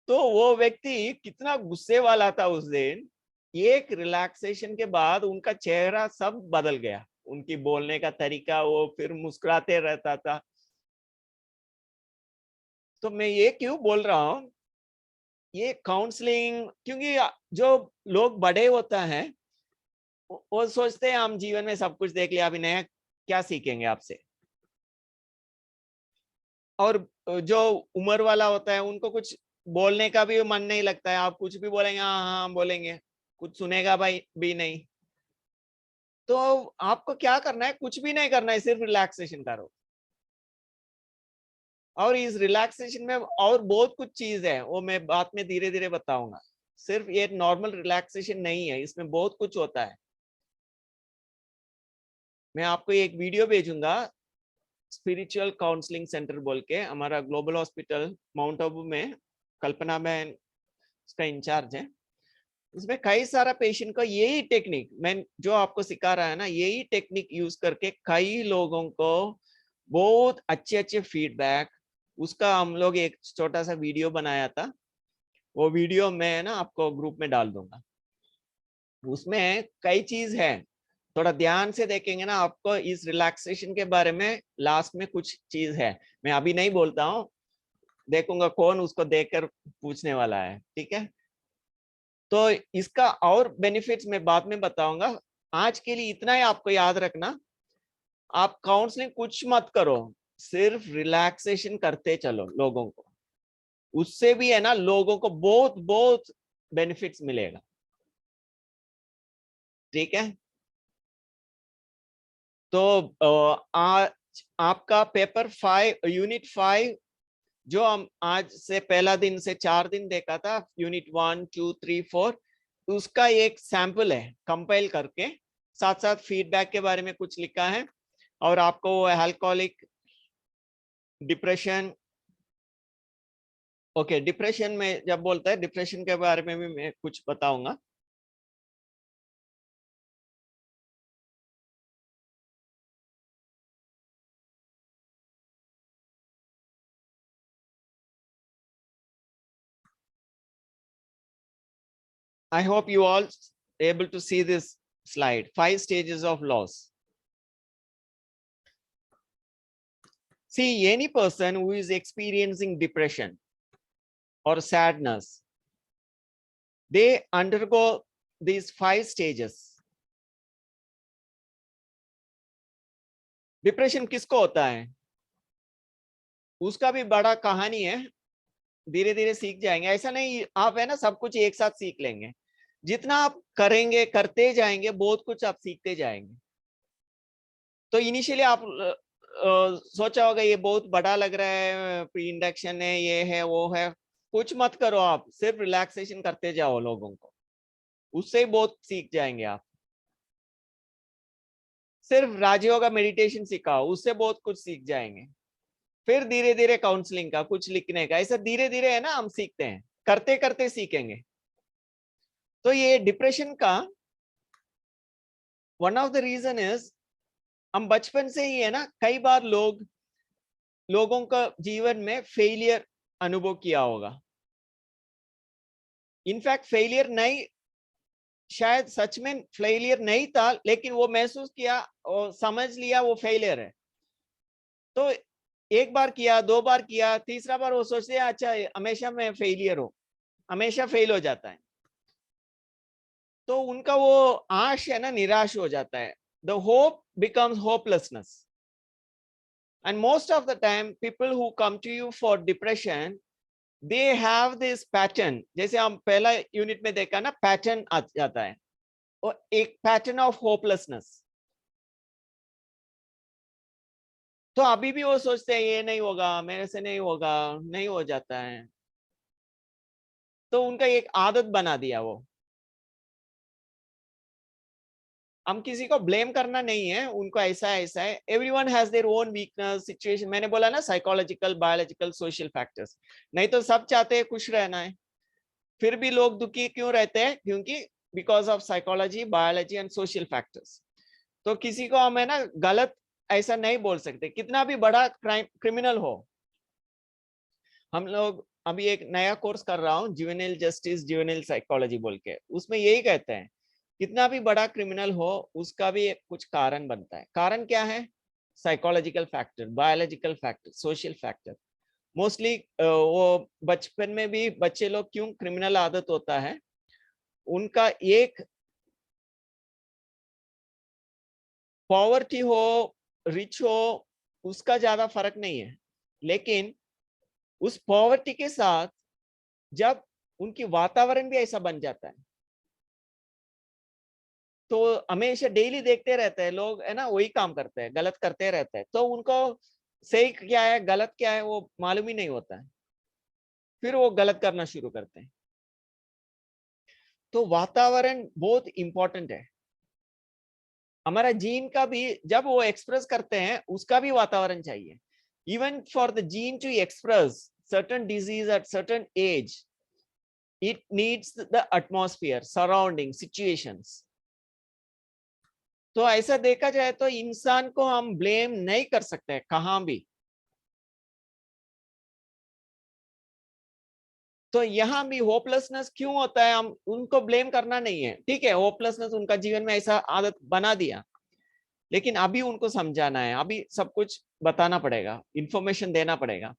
Speaker 1: तो वो व्यक्ति कितना गुस्से वाला था उस दिन, एक रिलैक्सेशन के बाद उनका चेहरा सब बदल गया, उनकी बोलने का तरीका, वो फिर मुस्कुराते रहता था। तो मैं ये क्यों बोल रहा हूँ, ये काउंसलिंग, क्योंकि जो लोग बड़े होता है, वो सोचते हैं हम जीवन में सब कुछ देख लिया, अभी नया क्या सीखेंगे आपसे। और जो उम्र वाला होता है, उनको कुछ बोलने का भी मन नहीं लगता है, आप कुछ भी बोलेंगे हाँ हाँ बोलेंगे, कुछ सुनेगा भाई भी नहीं। तो आपको क्या करना है, कुछ भी नहीं करना है, सिर्फ रिलैक्सेशन करो। और इस रिलैक्सेशन में और बहुत कुछ चीज है, वो मैं बाद में धीरे धीरे बताऊंगा। सिर्फ ये नॉर्मल रिलैक्सेशन नहीं है, इसमें बहुत कुछ होता है। मैं आपको एक वीडियो भेजूंगा, स्पिरिचुअल काउंसलिंग सेंटर बोल के, हमारा ग्लोबल हॉस्पिटल माउंट आबू में, कल्पना बहन उसका इंचार्ज है। उसमें कई सारा पेशेंट का यही टेक्निक मैं जो आपको सिखा रहा है ना, यही टेक्निक यूज करके कई लोगों को बहुत अच्छे अच्छे फीडबैक, उसका हम लोग एक छोटा सा वीडियो बनाया था। वो वीडियो मैं ना आपको ग्रुप में डाल दूंगा। उसमें कई चीज है, थोड़ा ध्यान से देखेंगे ना, आपको इस रिलैक्सेशन के बारे में लास्ट में कुछ चीज है, मैं अभी नहीं बोलता हूँ, देखूंगा कौन उसको देखकर पूछने वाला है, ठीक है। तो इसका और बेनिफिट्स मैं बाद में बताऊंगा, आज के लिए इतना ही आपको याद रखना, आप काउंसलिंग कुछ मत करो, सिर्फ रिलैक्सेशन करते चलो लोगों को, उससे भी है ना लोगों को बहुत बहुत बेनिफिट्स मिलेगा, ठीक है। तो आज आपका पेपर 5 यूनिट 5 जो हम आज से पहला दिन से 4 दिन देखा था, यूनिट 1 2 3 4, उसका एक सैंपल है कंपाइल करके, साथ साथ फीडबैक के बारे में कुछ लिखा है, और आपको अल्कोहलिक, डिप्रेशन, ओके डिप्रेशन में जब बोलता है डिप्रेशन के बारे में भी मैं कुछ बताऊंगा। I hope you all able to see this slide, 5 stages of loss. See, any person who is experiencing depression or sadness, they undergo these 5 stages. Depression किसको होता है, उसका भी बड़ा कहानी है, धीरे धीरे सीख जाएंगे, ऐसा नहीं आप है ना सब कुछ एक साथ सीख लेंगे, जितना आप करेंगे करते जाएंगे बहुत कुछ आप सीखते जाएंगे। तो इनिशियली आप सोचा होगा ये बहुत बड़ा लग रहा है, प्री इंडक्शन है, ये है वो है, कुछ मत करो, आप सिर्फ रिलैक्सेशन करते जाओ लोगों को, उससे ही बहुत सीख जाएंगे आप। सिर्फ राजयोग का मेडिटेशन सिखाओ, उससे बहुत कुछ सीख जाएंगे। फिर धीरे धीरे काउंसलिंग का, कुछ लिखने का, ऐसा धीरे धीरे है ना हम सीखते हैं, करते करते सीखेंगे। तो ये डिप्रेशन का one of the reason is, हम बचपन से ही है ना कई बार लोगों का जीवन में फेलियर अनुभव किया होगा, इनफैक्ट फेलियर नहीं, शायद सच में फेलियर नहीं था, लेकिन वो महसूस किया और समझ लिया वो फेलियर है, तो एक बार किया, 2 बार किया, तीसरा बार वो सोचते हैं अच्छा हमेशा मैं फेलियर हूं, हमेशा फेल हो जाता है, तो उनका वो आश है ना निराश हो जाता है, the hope becomes hopelessness. And most of the time people who come to you for depression, they have this pattern, जैसे हम पहला यूनिट में देखा ना, पैटर्न आ जाता है, और एक पैटर्न ऑफ होपलेसनेस। तो अभी भी वो सोचते हैं ये नहीं होगा, मेरे से नहीं होगा, नहीं हो जाता है, तो उनका एक आदत बना दिया वो। हम किसी को ब्लेम करना नहीं है, उनको ऐसा है, everyone has their own weakness situation, मैंने बोला ना साइकोलॉजिकल, बायोलॉजिकल, सोशल फैक्टर्स, नहीं तो सब चाहते हैं खुश रहना है, फिर भी लोग दुखी क्यों रहते हैं, क्योंकि because of psychology, biology and social factors. तो किसी को हम है ना गलत ऐसा नहीं बोल सकते, कितना भी बड़ा क्रिमिनल हो। हम लोग अभी एक नया कोर्स कर रहा हूँ, जुवेनाइल जस्टिस, जुवेनाइल साइकोलॉजी बोल के, उसमें यही कहते हैं कितना भी बड़ा क्रिमिनल हो उसका भी एक कुछ कारण बनता है। कारण क्या है? Psychological factor, biological factor, social factor. Mostly वो बचपन में भी बच्चे लोग क्यों क्रिमिनल आदत होता है, उनका एक पॉवर्टी हो, रिच हो, उसका ज्यादा फर्क नहीं है, लेकिन उस पॉवर्टी के साथ जब उनकी वातावरण भी ऐसा बन जाता है, तो हमेशा डेली देखते रहते हैं लोग है ना, वही काम करते हैं, गलत करते रहते हैं, तो उनको सही क्या है गलत क्या है वो मालूम ही नहीं होता है, फिर वो गलत करना शुरू करते हैं। तो वातावरण बहुत इंपॉर्टेंट है। हमारा जीन का भी जब वो एक्सप्रेस करते हैं उसका भी वातावरण चाहिए। Even for the gene to express certain disease at certain age, it needs the atmosphere, surrounding situations. तो ऐसा देखा जाए तो इंसान को हम ब्लेम नहीं कर सकते कहां भी। तो यहाँ भी होपलेसनेस क्यों होता है, हम उनको ब्लेम करना नहीं है, ठीक है, होपलेसनेस उनका जीवन में ऐसा आदत बना दिया, लेकिन अभी उनको समझाना है, अभी सब कुछ बताना पड़ेगा, इंफॉर्मेशन देना पड़ेगा।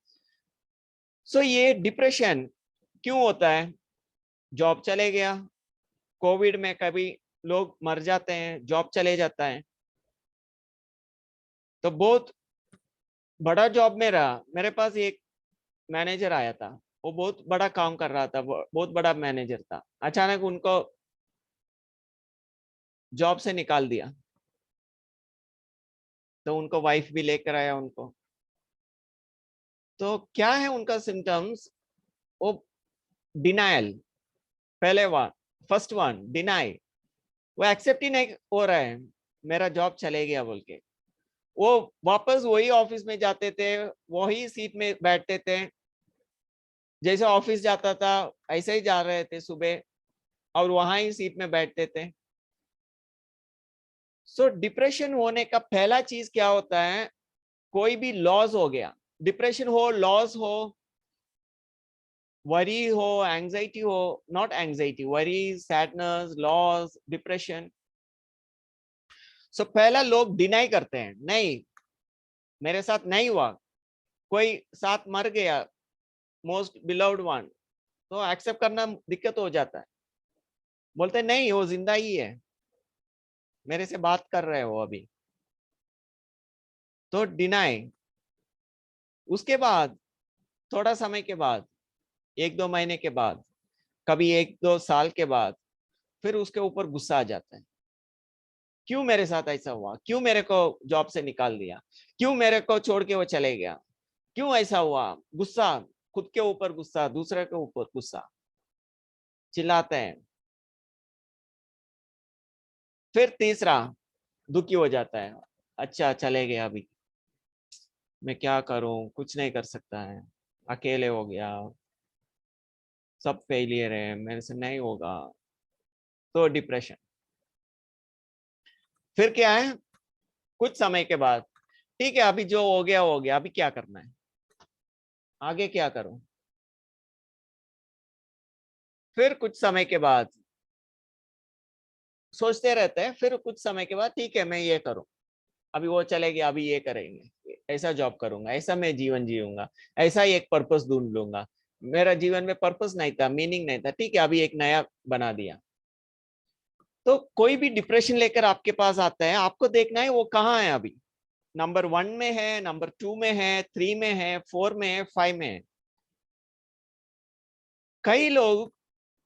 Speaker 1: सो ये डिप्रेशन क्यों होता है? जॉब चले गया, कोविड में कभी लोग मर जाते हैं, जॉब चले जाता है, तो बहुत बड़ा जॉब में रहा। मेरे पास एक मैनेजर आया था, वो बहुत बड़ा काम कर रहा था, बहुत बड़ा मैनेजर था, अचानक उनको जॉब से निकाल दिया। तो उनको वाइफ भी लेकर आया उनको। तो क्या है उनका सिम्टम्स? वो डिनायल, पहले वन, फर्स्ट वन डिनाई, वो एक्सेप्ट ही नहीं हो रहा है मेरा जॉब चले गया बोल के। वो वापस वही ऑफिस में जाते थे, वही सीट में बैठते थे, जैसे ऑफिस जाता था ऐसे ही जा रहे थे सुबह, और वहां ही सीट में बैठते थे। सो डिप्रेशन होने का पहला चीज क्या होता है? कोई भी लॉस हो गया, डिप्रेशन हो, लॉस हो, वरी हो, एंजाइटी हो, not anxiety, worry, sadness, loss, depression. So पहला लोग डिनाई करते हैं, नहीं मेरे साथ नहीं हुआ, कोई साथ मर गया, मोस्ट बिलव्ड वन, तो एक्सेप्ट करना दिक्कत हो जाता है, बोलते हैं, नहीं वो जिंदा ही है, मेरे से बात कर रहे हो अभी, तो डिनाई। उसके बाद थोड़ा समय के बाद, एक दो महीने के बाद, कभी एक दो साल के बाद, फिर उसके ऊपर गुस्सा आ जाता है, क्यों मेरे साथ ऐसा हुआ, क्यों मेरे को जॉब से निकाल दिया, क्यों मेरे को छोड़ के वो चले गया, क्यों ऐसा हुआ, गुस्सा, खुद के ऊपर गुस्सा, दूसरे के ऊपर गुस्सा, चिल्लाते हैं। फिर तीसरा, दुखी हो जाता है, अच्छा चले गया, अभी मैं क्या करूं, कुछ नहीं कर सकता है, अकेले हो गया, सब फेलियर है, मेरे से नहीं होगा, तो डिप्रेशन। फिर क्या है, कुछ समय के बाद, ठीक है अभी जो हो गया, अभी क्या करना है, आगे क्या करूं? फिर कुछ समय के बाद सोचते रहते हैं, फिर कुछ समय के बाद, ठीक है मैं ये करूं, अभी वो चले गया, अभी ये करेंगे, ऐसा जॉब करूंगा, ऐसा मैं जीवन जीऊंगा, ऐसा ही एक पर्पस ढूंढ लूंगा, मेरा जीवन में पर्पस नहीं था, मीनिंग नहीं था, ठीक है अभी एक नया बना दिया। तो कोई भी डिप्रेशन लेकर आपके पास आता है, आपको देखना है वो कहाँ है अभी, नंबर 1 में है, नंबर 2 में है, 3 में है, 4 में है, 5 में है। कई लोग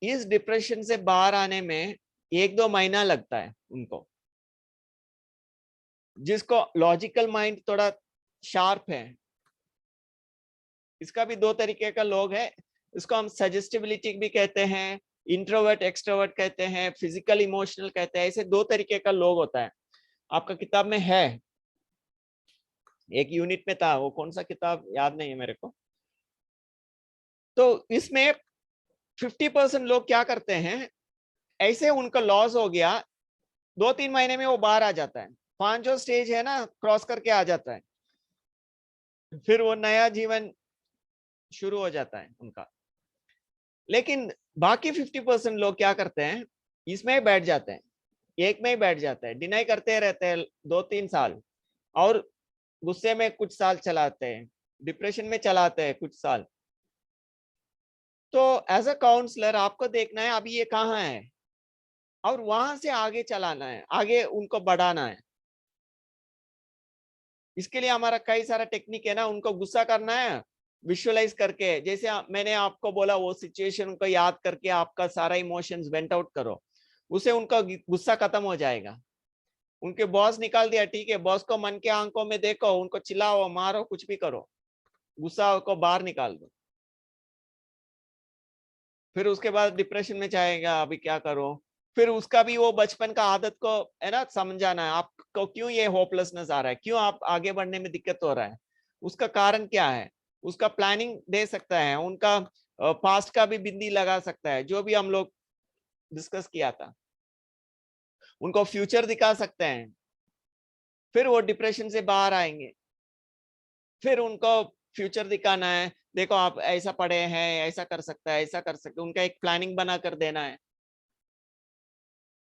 Speaker 1: इस डिप्रेशन से बाहर आने में एक दो महीना लगता है उनको, जिसको लॉजिकल माइंड थोड़ा शार्प है। इसका भी दो तरीके का लोग है, इसको हम सजेस्टिबिलिटी भी कहते हैं, इंट्रोवर्ट एक्सट्रोवर्ट कहते हैं, फिजिकल इमोशनल कहते हैं, ऐसे दो तरीके का लोग होता है। आपका किताब में है, एक यूनिट में था, वो कौन सा किताब याद नहीं है मेरे को। तो इसमें 50% लोग क्या करते हैं, ऐसे उनका लॉस हो गया, 2-3 महीने में वो बाहर आ जाता है, 5 जो स्टेज है ना क्रॉस करके आ जाता है, फिर वो नया जीवन शुरू हो जाता है उनका। लेकिन बाकी 50% लोग क्या करते हैं, इसमें ही बैठ जाते हैं, एक में ही बैठ जाते हैं, डिनाई करते रहते हैं 2-3 साल, और गुस्से में कुछ साल चलाते हैं, डिप्रेशन में चलाते हैं कुछ साल। तो एज अ काउंसलर आपको देखना है अभी ये कहाँ है, और वहां से आगे चलाना है, आगे उनको बढ़ाना है। इसके लिए हमारा कई सारा टेक्निक है ना, उनको गुस्सा करना है विजुअलाइज करके, जैसे मैंने आपको बोला वो सिचुएशन को याद करके आपका सारा इमोशंस वेंट आउट करो, उसे उनका गुस्सा खत्म हो जाएगा। उनके बॉस निकाल दिया, ठीक है बॉस को मन के आंखों में देखो, उनको चिल्लाओ, मारो, कुछ भी करो, गुस्सा को बाहर निकाल दो। फिर उसके बाद डिप्रेशन में जाएगा, अभी क्या करो। फिर उसका भी वो बचपन का आदत को है ना समझाना है, आपको क्यों ये होपलेसनेस आ रहा है, क्यों आप आगे बढ़ने में दिक्कत हो रहा है, उसका कारण क्या है, उसका प्लानिंग दे सकता है, उनका पास्ट का भी बिंदी लगा सकता है, जो भी हम लोग डिस्कस किया था, उनको फ्यूचर दिखा सकते हैं, फिर वो डिप्रेशन से बाहर आएंगे। फिर उनको फ्यूचर दिखाना है, देखो आप ऐसा पढ़े हैं, ऐसा कर सकता है, ऐसा कर सकते, उनका एक प्लानिंग बना कर देना है,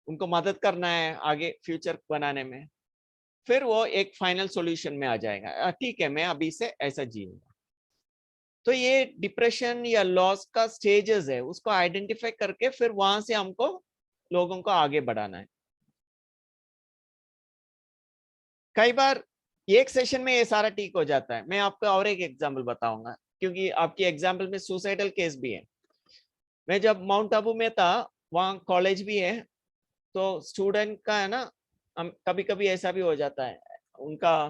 Speaker 1: उनको मदद करना है आगे फ्यूचर बनाने में। फिर वो एक फाइनल सॉल्यूशन में आ जाएगा, ठीक है मैं अभी से ऐसा जीऊंगा। तो ये डिप्रेशन या लॉस का स्टेजेस है, उसको आइडेंटिफाई करके फिर वहां से हमको लोगों को आगे बढ़ाना है। कई बार एक सेशन में ये सारा ठीक हो जाता है। मैं आपको और एक एग्जांपल बताऊंगा, क्योंकि आपकी एग्जांपल में सुसाइडल केस भी है। मैं जब माउंट आबू में था, वहाँ कॉलेज भी है, तो स्टूडेंट का है ना, कभी कभी ऐसा भी हो जाता है, उनका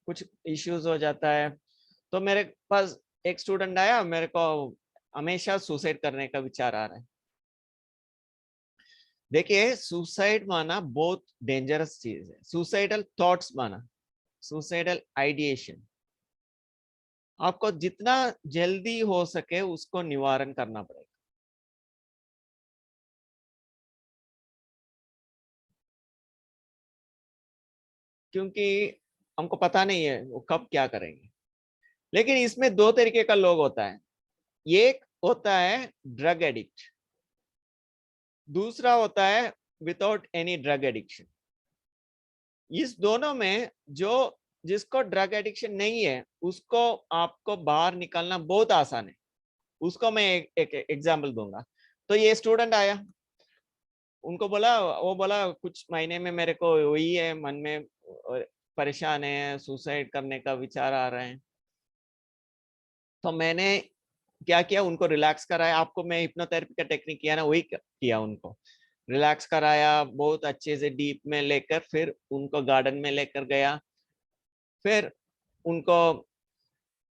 Speaker 1: कुछ इश्यूज हो जाता है। तो मेरे पास एक स्टूडेंट आया, मेरे को हमेशा सुसाइड करने का विचार आ रहा है। देखिए सुसाइड माना बहुत डेंजरस चीज है, सुसाइडल थॉट्स माना, सुसाइडल आइडिएशन। आपको जितना जल्दी हो सके उसको निवारण करना पड़ेगा, क्योंकि हमको पता नहीं है वो कब क्या करेंगे। लेकिन इसमें दो तरीके का लोग होता है, एक होता है ड्रग एडिक्ट, दूसरा होता है विदाउट एनी ड्रग एडिक्शन। इस दोनों में जो जिसको ड्रग एडिक्शन नहीं है उसको आपको बाहर निकालना बहुत आसान है। उसको मैं एक एग्जांपल दूंगा। तो ये स्टूडेंट आया, उनको बोला, वो बोला कुछ महीने में मेरे को वही है, मन में परेशान है, सुसाइड करने का विचार आ रहे हैं। तो मैंने क्या किया, उनको रिलैक्स कराया। आपको मैं हिप्नोथेरेपी का टेक्निक किया ना, वही किया। उनको रिलैक्स कराया, बहुत अच्छे से डीप में लेकर फिर उनको गार्डन में लेकर गया। फिर उनको,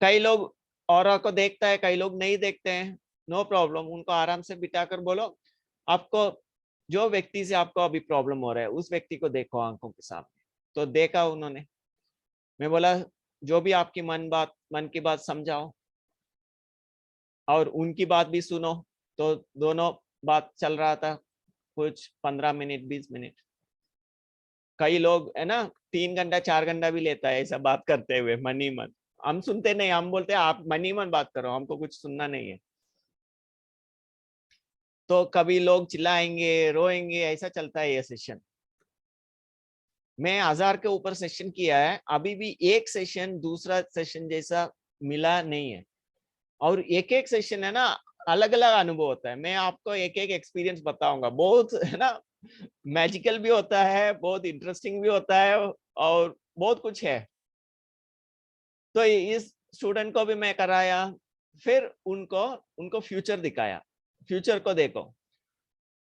Speaker 1: कई लोग औरा को देखता है, कई लोग नहीं देखते हैं, नो प्रॉब्लम। उनको आराम से बिठाकर बोलो, आपको जो व्यक्ति से आपको अभी प्रॉब्लम हो रहा है उस व्यक्ति को देखो आंखों के सामने। तो देखा उन्होंने। मैं बोला जो भी आपकी मन की बात समझाओ और उनकी बात भी सुनो। तो दोनों बात चल रहा था कुछ 15 मिनट 20 मिनट। कई लोग है ना 3 घंटा 4 घंटा भी लेता है ऐसा बात करते हुए मन ही मन। हम सुनते नहीं, हम बोलते हैं आप मन ही मन बात करो, हमको कुछ सुनना नहीं है। तो कभी लोग चिल्लाएंगे रोएंगे, ऐसा चलता है ये सेशन। मैं 1000 के ऊपर सेशन किया है, अभी भी एक सेशन दूसरा सेशन जैसा मिला नहीं है। और एक एक सेशन है ना अलग अलग अनुभव होता है। मैं आपको एक एक एक्सपीरियंस बताऊंगा, बहुत है ना मैजिकल भी होता है, बहुत इंटरेस्टिंग भी होता है, और बहुत कुछ है। तो इस स्टूडेंट को भी मैं कराया, फिर उनको उनको फ्यूचर दिखाया, फ्यूचर को देखो।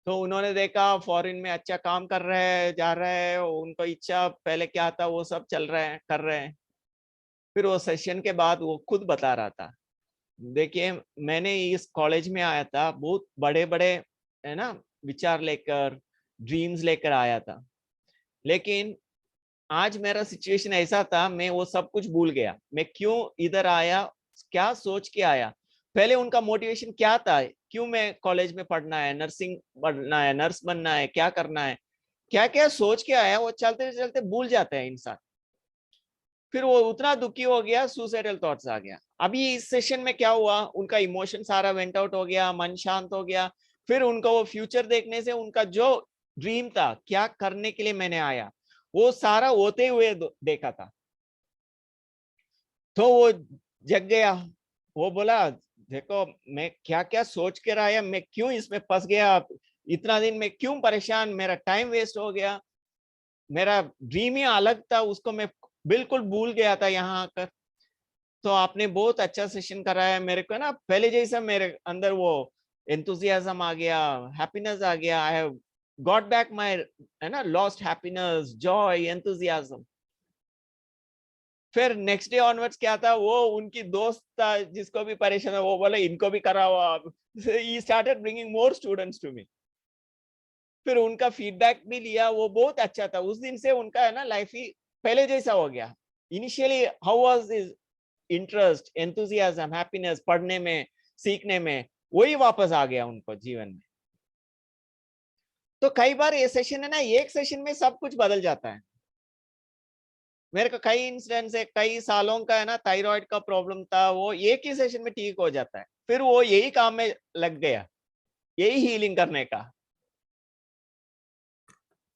Speaker 1: तो उन्होंने देखा फॉरेन में अच्छा काम कर रहे हैं, जा रहे हैं, उनको इच्छा पहले क्या था वो सब चल रहे हैं, कर रहे हैं। फिर वो सेशन के बाद वो खुद बता रहा था, देखिए मैंने इस कॉलेज में आया था बहुत बड़े बड़े है ना विचार लेकर, ड्रीम्स लेकर आया था, लेकिन आज मेरा सिचुएशन ऐसा था, मैं वो सब कुछ भूल गया। मैं क्यों इधर आया, क्या सोच के आया, पहले उनका मोटिवेशन क्या था, क्यों मैं कॉलेज में पढ़ना है, नर्सिंग पढ़ना है, नर्स बनना है, क्या करना है, क्या क्या सोच के आया, वो चलते चलते भूल जाते हैं इंसान। फिर वो उतना दुखी हो गया, सुसाइडल थॉट्स आ गया। अभी इस सेशन में क्या हुआ, उनका इमोशन सारा वेंट आउट हो गया, मन शांत हो गया। फिर उनको वो फ्यूचर देखने से उनका जो ड्रीम था, क्या करने के लिए मैंने आया, वो सारा होते हुए देखा था। तो वो जग गया। वो बोला देखो मैं क्या क्या सोच कर आया, मैं क्यों इसमें फंस गया, इतना दिन में क्यों परेशान, मेरा टाइम वेस्ट हो गया, मेरा ड्रीम ही अलग था, उसको मैं बिल्कुल भूल गया था यहाँ आकर। तो आपने बहुत अच्छा सेशन कराया मेरे को ना, पहले जैसा मेरे अंदर वो एंथुजियाज्म आ गया, हैप्पीनेस आ गया। I have got back my है ना लॉस्ट हैप्पीनेस, जॉय, एंथुजियाज्म। फिर नेक्स्ट डे ऑनवर्ड्स क्या था, वो उनकी दोस्त था जिसको भी परेशान है, वो बोले इनको भी कराओ आप। He started bringing more students to me. फिर उनका फीडबैक भी लिया, वो बहुत अच्छा था। उस दिन से उनका है ना लाइफ ही पहले जैसा हो गया। Initially how was his interest, enthusiasm, happiness पढ़ने में, सीखने में, वही वापस आ गया उनको जीवन में। तो कई बार ये सेशन है ना, एक सेशन में सब कुछ बदल जाता है। मेरे को कई इंसिडेंट्स है, कई सालों का है ना थायराइड का प्रॉब्लम था, वो एक ही सेशन में ठीक हो जाता है, फिर वो यही काम में लग गया, यही हीलिंग करने का।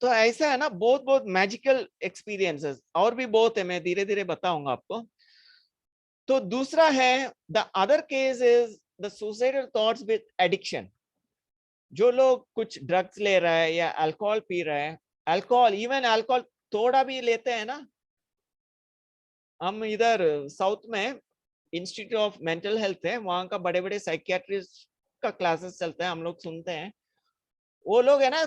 Speaker 1: तो ऐसा है ना, बहुत बहुत मैजिकल एक्सपीरियंसेस और भी बहुत है, मैं धीरे धीरे बताऊंगा आपको। तो दूसरा है, the other case is the suicidal thoughts with addiction. जो लोग कुछ ड्रग्स ले रहा है या अल्कोहल पी रहा है, अल्कोहल, इवन अल्कोहल थोड़ा भी लेते हैं ना, हम इधर साउथ में इंस्टीट्यूट ऑफ मेंटल हेल्थ है, वहां का बड़े बड़े साइकियाट्रिस्ट का क्लासेस चलता है, हम लोग सुनते हैं। वो लोग है ना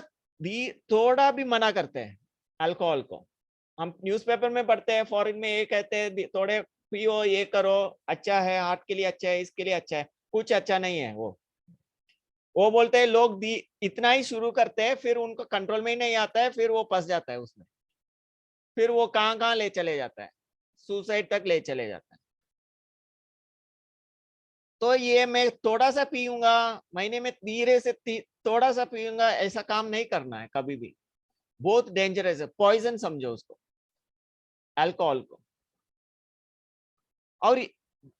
Speaker 1: थोड़ा भी मना करते हैं अल्कोहल को। हम न्यूज़पेपर में पढ़ते हैं, फॉरेन में ये कहते हैं थोड़े पियो, ये करो, अच्छा है, हार्ट के लिए अच्छा है, इसके लिए अच्छा है। कुछ अच्छा नहीं है वो बोलते हैं लोग इतना ही शुरू करते हैं, फिर उनको कंट्रोल में ही नहीं आता है, फिर वो फंस जाता है उसमें, फिर वो कहाँ कहाँ ले चले जाता है, सुसाइड तक ले चले जाता है। तो ये मैं थोड़ा सा पीऊंगा महीने में, धीरे से थोड़ा सा पीऊंगा, ऐसा काम नहीं करना है कभी भी। बहुत डेंजरस है, पॉइजन समझो उसको, अल्कोहल को। और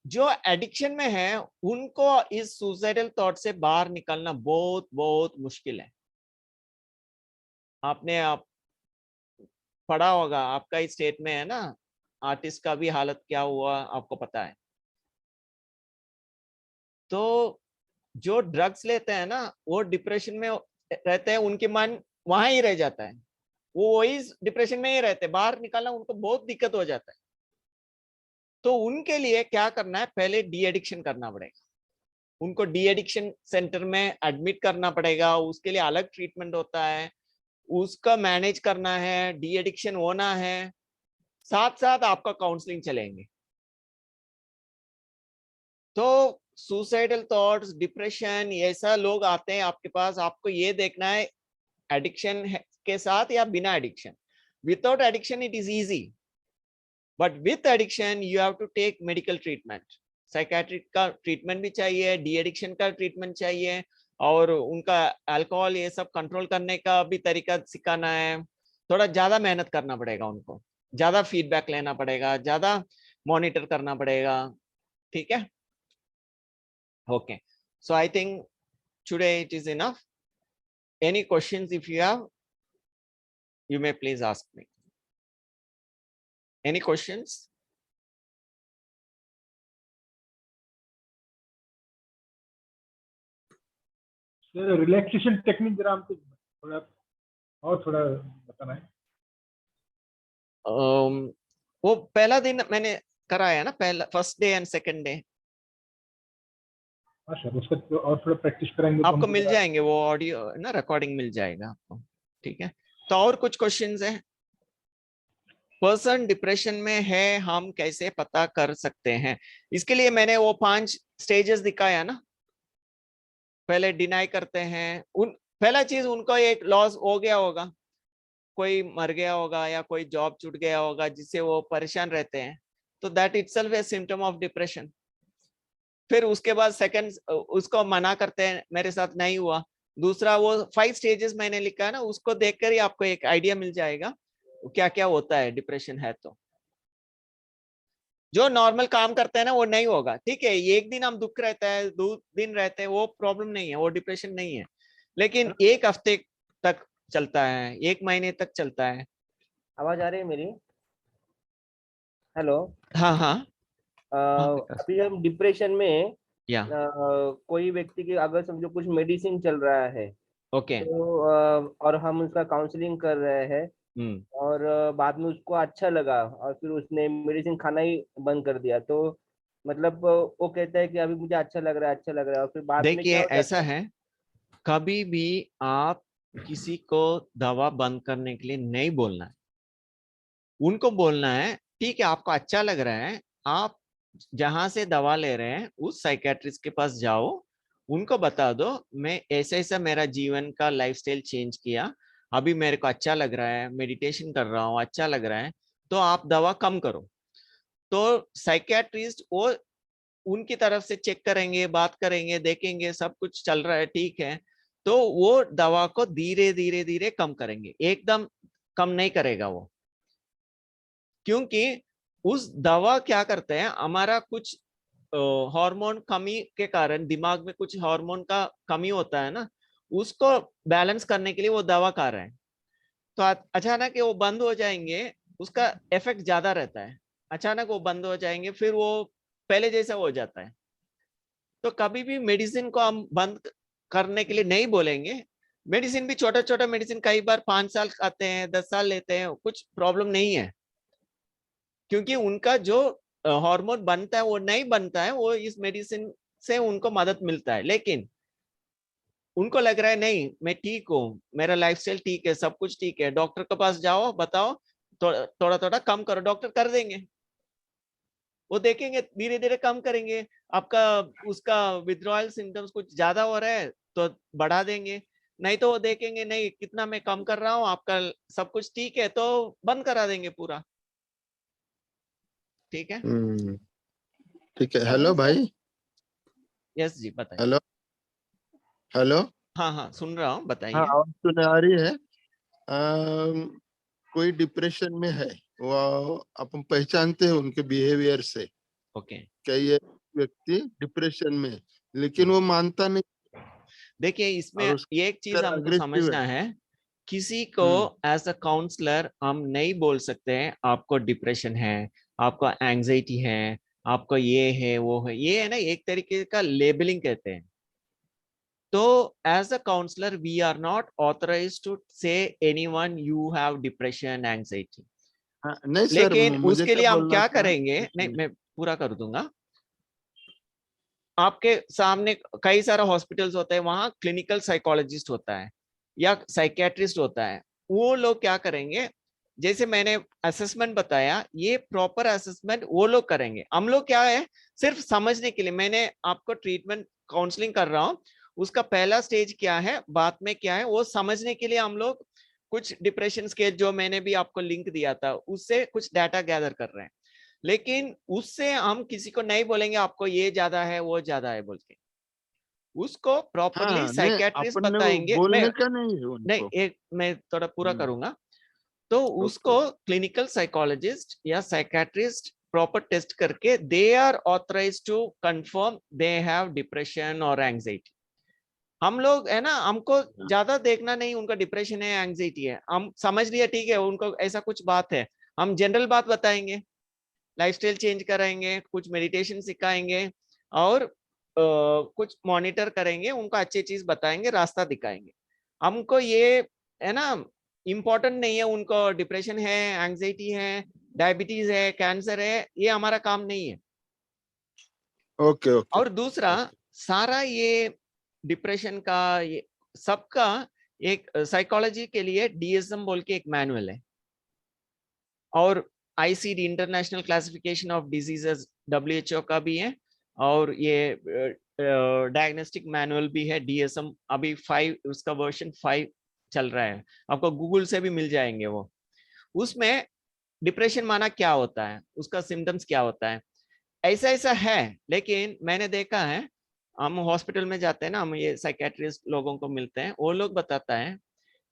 Speaker 1: जो एडिक्शन में है उनको इस सुसाइडल थॉट से बाहर निकलना बहुत बहुत मुश्किल है। आपने आप पढ़ा होगा, आपका इस स्टेट में है ना, आर्टिस्ट का भी हालत क्या हुआ आपको पता है। तो जो ड्रग्स लेते हैं ना, वो डिप्रेशन में रहते हैं, उनके मन वहां ही रह जाता है, वो वही डिप्रेशन में ही रहते हैं, बाहर निकलना उनको बहुत दिक्कत हो जाता है। तो उनके लिए क्या करना है, पहले डी एडिक्शन करना पड़ेगा, उनको डी एडिक्शन सेंटर में एडमिट करना पड़ेगा, उसके लिए अलग ट्रीटमेंट होता है, उसका मैनेज करना है, डी एडिक्शन होना है, साथ साथ आपका काउंसलिंग चलेंगे। तो सुसाइडल थॉट्स, डिप्रेशन, ऐसा लोग आते हैं आपके पास, आपको ये देखना है एडिक्शन के साथ या बिना addiction. Without addiction it is easy, but with addiction you have to take medical treatment. Psychiatric का ट्रीटमेंट भी चाहिए, डी एडिक्शन का ट्रीटमेंट चाहिए, और उनका अल्कोहल ये सब कंट्रोल करने का भी तरीका सिखाना है। थोड़ा ज्यादा मेहनत करना पड़ेगा उनको, ज्यादा फीडबैक लेना पड़ेगा, ज्यादा मॉनिटर करना पड़ेगा। ठीक है, okay. So I think today it is enough. Any questions if you have, you may please ask me. Any questions?
Speaker 3: Sir relaxation technique जरा हमको थोड़ा और थोड़ा बताना है।
Speaker 1: वो पहला दिन मैंने कराया ना, पहला first day and second day.
Speaker 3: हाँ सर, उसका तो और थोड़ा प्रैक्टिस कराएंगे तो
Speaker 1: आपको
Speaker 3: हमको
Speaker 1: मिल जाएंगे वो ऑडियो ना, रिकॉर्डिंग मिल जाएगा आपको। ठीक है, तो और कुछ क्वेश्चंस है? पर्सन डिप्रेशन में है, हम कैसे पता कर सकते हैं? इसके लिए मैंने वो 5 स्टेजेस दिखाया ना। पहले डिनाई करते हैं, पहला चीज उनको एक लॉस हो गया होगा, कोई मर गया होगा या कोई जॉब छूट गया होगा जिससे वो परेशान रहते हैं, तो that itself A symptom of depression. फिर उसके बाद सेकंड, उसको मना करते हैं, मेरे साथ नहीं हुआ। दूसरा, वो 5 स्टेजेस मैंने लिखा है ना, उसको देखकर ही आपको एक आइडिया मिल जाएगा क्या क्या होता है डिप्रेशन है। तो जो नॉर्मल काम करते हैं ना वो नहीं होगा, ठीक है, एक दिन हम दुख रहता है, 2 दिन रहते हैं, वो प्रॉब्लम नहीं है, वो डिप्रेशन नहीं है। लेकिन 1 हफ्ते तक चलता है, 1 महीने तक चलता है।
Speaker 4: आवाज आ रही है मेरी? हेलो।
Speaker 1: हाँ हाँ हाँ विकास।
Speaker 4: अभी हम डिप्रेशन में
Speaker 1: या
Speaker 4: कोई व्यक्ति की अगर समझो कुछ मेडिसिन चल रहा है
Speaker 1: ओके।
Speaker 4: तो और हम उसका काउंसलिंग कर रहे हैं और बाद में उसको अच्छा लगा और फिर उसने मेडिसिन खाना ही बंद कर दिया, तो मतलब वो कहता है कि अभी मुझे अच्छा लग रहा है, अच्छा लग रहा है, और फिर बाद में
Speaker 1: देखिए
Speaker 4: क्या हो
Speaker 1: ऐसा
Speaker 4: जाता है?
Speaker 1: है, कभी भी आप किसी को दवा बंद करने के लिए नहीं बोलना है, उनको बोलना है ठीक है आपको अच्छा लग रहा है, आप जहां से दवा ले रहे हैं उस साइकेट्रिस्ट के पास जाओ, उनको बता दो मैं ऐसा ऐसा मेरा जीवन का लाइफस्टाइल चेंज किया, अभी मेरे को अच्छा लग रहा है, मेडिटेशन कर रहा हूँ, अच्छा लग रहा है, तो आप दवा कम करो। तो साइकेट्रिस्ट वो उनकी तरफ से चेक करेंगे, बात करेंगे, देखेंगे सब कुछ चल रहा है ठीक है, तो वो दवा को धीरे धीरे धीरे कम करेंगे, एकदम कम नहीं करेगा वो। क्योंकि उस दवा क्या करते हैं, हमारा कुछ हार्मोन कमी के कारण दिमाग में कुछ हार्मोन का कमी होता है ना, उसको बैलेंस करने के लिए वो दवा खा रहे हैं। तो अचानक वो बंद हो जाएंगे, उसका इफेक्ट ज्यादा रहता है। अचानक वो बंद हो जाएंगे, फिर वो पहले जैसा हो जाता है। तो कभी भी मेडिसिन को हम बंद करने के लिए नहीं बोलेंगे। मेडिसिन भी छोटा छोटा मेडिसिन कई बार 5 साल खाते हैं, 10 साल लेते हैं, कुछ प्रॉब्लम नहीं है, क्योंकि उनका जो हार्मोन बनता है वो नहीं बनता है, वो इस मेडिसिन से उनको मदद मिलता है। लेकिन उनको लग रहा है नहीं मैं ठीक हूँ, मेरा लाइफस्टाइल ठीक है, सब कुछ ठीक है, डॉक्टर के पास जाओ, बताओ, थोड़ा थोड़ा कम करो, डॉक्टर कर देंगे। वो देखेंगे धीरे धीरे कम करेंगे। आपका उसका विथड्रॉयल सिम्टम्स कुछ ज्यादा हो रहा है तो बढ़ा देंगे, नहीं तो वो देखेंगे नहीं कितना मैं कम कर रहा हूँ, आपका सब कुछ ठीक है, तो बंद करा देंगे पूरा। ठीक है।
Speaker 5: ठीक है। हेलो भाई।
Speaker 1: यस जी, बताइए।
Speaker 5: Hello hello.
Speaker 1: हाँ हाँ, सुन रहा हूँ,
Speaker 5: हाँ,
Speaker 1: बताइए।
Speaker 5: आवाज सुने आ रही है। कोई डिप्रेशन में है, वो अपन पहचानते हैं उनके बिहेवियर से
Speaker 1: ओके,
Speaker 5: कि ये व्यक्ति डिप्रेशन में है, लेकिन वो मानता नहीं
Speaker 1: देखिए इसमें
Speaker 5: और उसका
Speaker 1: ये एक चीज हमको
Speaker 5: अग्रेसिव
Speaker 1: समझना
Speaker 5: है।
Speaker 1: है, किसी को एज अ काउंसलर हम नहीं बोल सकते हैं आपको डिप्रेशन है, आपको एंजाइटी है, आपको ये है वो है, ये है ना एक तरीके का लेबलिंग कहते हैं। तो as a counsellor we are not authorised to say anyone you have depression anxiety.
Speaker 5: हाँ, नहीं सर,
Speaker 1: लेकिन
Speaker 5: मुझे
Speaker 1: उसके
Speaker 5: क्या
Speaker 1: लिए हम
Speaker 5: बोलना
Speaker 1: क्या
Speaker 5: था।
Speaker 1: करेंगे, नहीं मैं पूरा कर दूंगा। आपके सामने कई सारे हॉस्पिटल्स होते हैं, वहां क्लिनिकल साइकोलॉजिस्ट होता है या साइकियाट्रिस्ट होता है। वो लोग क्या करेंगे, जैसे मैंने असेसमेंट बताया, ये प्रॉपर असेसमेंट वो लोग करेंगे। हम लोग क्या है, सिर्फ समझने के लिए, मैंने आपको ट्रीटमेंट काउंसलिंग कर रहा हूँ, उसका पहला स्टेज क्या है, बाद में क्या है, वो समझने के लिए हम लोग कुछ डिप्रेशन स्केल जो मैंने भी आपको लिंक दिया था उससे कुछ डाटा गैदर कर रहे हैं। लेकिन उससे हम किसी को नहीं बोलेंगे आपको ये ज्यादा है वो ज्यादा है बोल के, उसको प्रॉपरली
Speaker 5: हाँ, नहीं,
Speaker 1: साइकियाट्रिस्ट
Speaker 5: अपन ने वो
Speaker 1: बताएंगे। मैं
Speaker 5: बोलने का नहीं है
Speaker 1: नहीं,
Speaker 5: उनको।
Speaker 1: एक मैं थोड़ा पूरा करूंगा। तो
Speaker 5: ओके।
Speaker 1: उसको क्लिनिकल साइकोलॉजिस्ट या साइकियाट्रिस्ट प्रॉपर टेस्ट करके they are authorised to confirm they have depression और एंजाइटी। हम लोग है ना, हमको ज्यादा देखना नहीं उनका डिप्रेशन है एंजाइटी है, हम समझ लिया ठीक है उनको ऐसा कुछ बात है, हम जनरल बात बताएंगे, लाइफस्टाइल चेंज कराएंगे, कुछ मेडिटेशन सिखाएंगे और कुछ मॉनिटर करेंगे, उनको अच्छी चीज बताएंगे, रास्ता दिखाएंगे। हमको ये है ना इम्पोर्टेंट नहीं है उनको डिप्रेशन है, एंजाइटी है, डायबिटीज है, कैंसर है, ये हमारा काम नहीं है।
Speaker 5: Okay okay.
Speaker 1: और दूसरा, सारा ये डिप्रेशन का ये सबका एक साइकोलॉजी के लिए डीएसएम बोल के एक मैनुअल है, और ICD international classification of diseases WHO का भी है, और ये डायग्नोस्टिक मैनुअल भी है डीएसएम, अभी 5 उसका वर्जन 5 चल रहा है, आपको गूगल से भी मिल जाएंगे वो। उसमें डिप्रेशन माना क्या होता है, उसका सिम्टम्स क्या होता है, ऐसा ऐसा है। लेकिन मैंने देखा है, हम हॉस्पिटल में जाते हैं ना, हम ये साइकेट्रिस्ट लोगों को मिलते हैं, वो लोग बताता है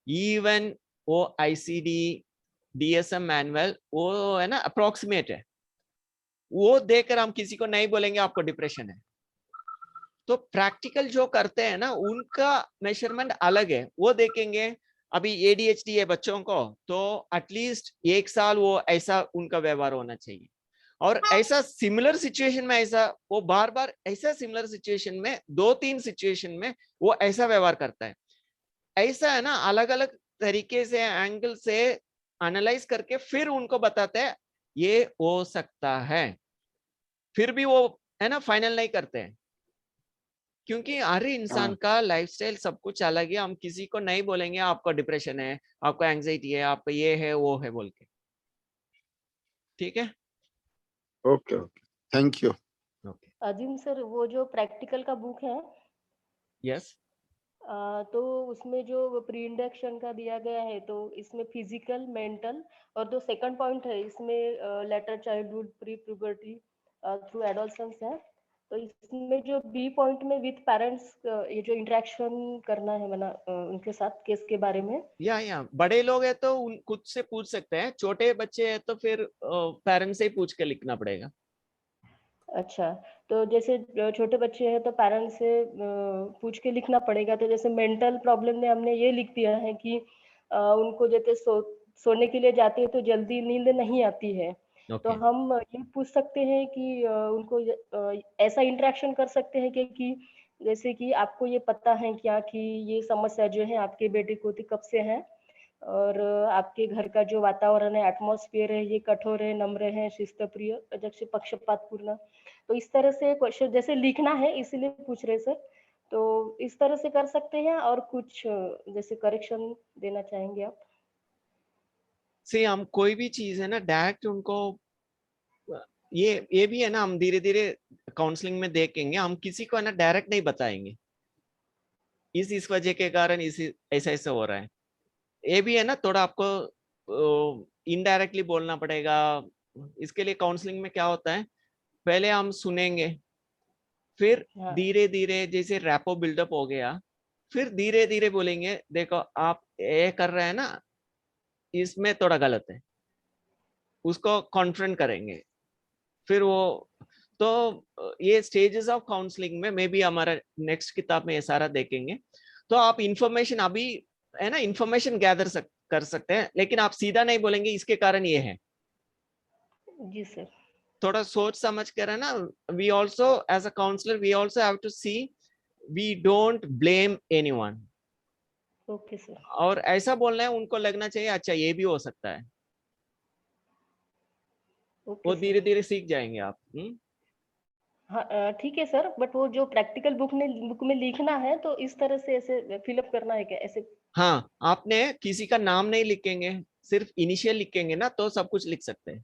Speaker 1: इवन वो आईसीडी डीएसएम मैनुअल वो है ना अप्रोक्सीमेट है, वो देखकर हम किसी को नहीं बोलेंगे आपको डिप्रेशन है। तो प्रैक्टिकल जो करते हैं ना उनका मेजरमेंट अलग है, वो देखेंगे अभी एडीएचडी है बच्चों को, तो एटलीस्ट 1 साल वो ऐसा उनका व्यवहार होना चाहिए, और ऐसा सिमिलर सिचुएशन में ऐसा वो बार बार ऐसा सिमिलर सिचुएशन में 2-3 सिचुएशन में वो ऐसा व्यवहार करता है। ऐसा है ना, अलग अलग तरीके से एंगल से एनालाइज करके फिर उनको बताते हैं ये हो सकता है, फिर भी वो है ना फाइनल नहीं करते हैं, क्योंकि हर इंसान
Speaker 5: हाँ,
Speaker 1: का लाइफस्टाइल सब कुछ अलग है। हम किसी को नहीं बोलेंगे आपको डिप्रेशन है, आपको एंजाइटी है, आपको ये है वो है बोल के। ठीक है।
Speaker 5: Okay okay, thank you.
Speaker 1: Okay,
Speaker 6: Azeem sir, वो जो प्रैक्टिकल का बुक है
Speaker 1: यस।
Speaker 6: तो उसमें जो प्री इंडक्शन का दिया गया है, तो इसमें फिजिकल, मेंटल और जो सेकंड पॉइंट है इसमें letter childhood, pre puberty through adolescence है, तो इसमें जो बी पॉइंट में विथ पेरेंट्स ये जो इंटरेक्शन करना है मना उनके साथ केस के बारे में।
Speaker 1: या बड़े लोग हैं तो उन खुद से पूछ सकते हैं, छोटे बच्चे हैं तो फिर पेरेंट्स से ही पूछ के लिखना पड़ेगा।
Speaker 6: अच्छा, तो जैसे छोटे बच्चे हैं तो पेरेंट्स से पूछ के लिखना पड़ेगा। तो जैसे मेंटल प्रॉब्लम में हमने ये लिख दिया है कि उनको जैसे सोने के लिए जाते हैं तो जल्दी नींद नहीं आती है। तो
Speaker 1: ओके,
Speaker 6: हम ये पूछ सकते हैं कि उनको ऐसा इंटरेक्शन कर सकते हैं कि जैसे कि आपको ये पता है क्या कि ये समस्या जो है आपके बेटे को कब से है, और आपके घर का जो वातावरण है, एटमॉस्फेयर है, ये कठोर है, नम्र है, शिस्तप्रिय, जैसे पक्षपातपूर्ण। तो इस तरह से क्वेश्चन जैसे लिखना है इसीलिए पूछ रहे सर। तो इस तरह से कर सकते हैं, और कुछ जैसे करेक्शन देना चाहेंगे आप?
Speaker 1: से हम कोई भी चीज है ना डायरेक्ट उनको, ये भी है ना, हम धीरे धीरे काउंसलिंग में देखेंगे, हम किसी को है ना डायरेक्ट नहीं बताएंगे इस वजह के कारण इस ऐसा ऐसा हो रहा है। ये भी है ना, थोड़ा आपको इनडायरेक्टली बोलना पड़ेगा। इसके लिए काउंसलिंग में क्या होता है, पहले हम सुनेंगे, फिर
Speaker 6: हाँ।
Speaker 1: धीरे धीरे जैसे रैपो बिल्डअप हो गया, फिर धीरे धीरे बोलेंगे देखो आप ये कर रहे हैं ना, इसमें थोड़ा गलत है, उसको कॉन्फ्रंट करेंगे। फिर वो तो ये स्टेजेस ऑफ काउंसलिंग में मे बी हमारा नेक्स्ट किताब में ये सारा देखेंगे। तो आप इंफॉर्मेशन अभी है ना, इंफॉर्मेशन गैदर कर सकते हैं, लेकिन आप सीधा नहीं बोलेंगे इसके कारण ये है।
Speaker 6: जी सर।
Speaker 1: थोड़ा सोच समझ कर है ना, we also as a counsellor we also have to see, we don't blame anyone.
Speaker 6: Okay sir.
Speaker 1: और ऐसा बोलना है उनको लगना चाहिए अच्छा ये भी हो सकता है,
Speaker 6: ओके
Speaker 1: वो
Speaker 6: सर।
Speaker 1: धीरे धीरे सीख जाएंगे आप।
Speaker 6: हाँ, ठीक है सर, बट वो जो प्रैक्टिकल बुक में लिखना है तो इस तरह से ऐसे फिलअप करना है क्या ऐसे?
Speaker 1: हाँ, आपने किसी का नाम नहीं लिखेंगे, सिर्फ इनिशियल लिखेंगे ना तो सब कुछ लिख सकते हैं,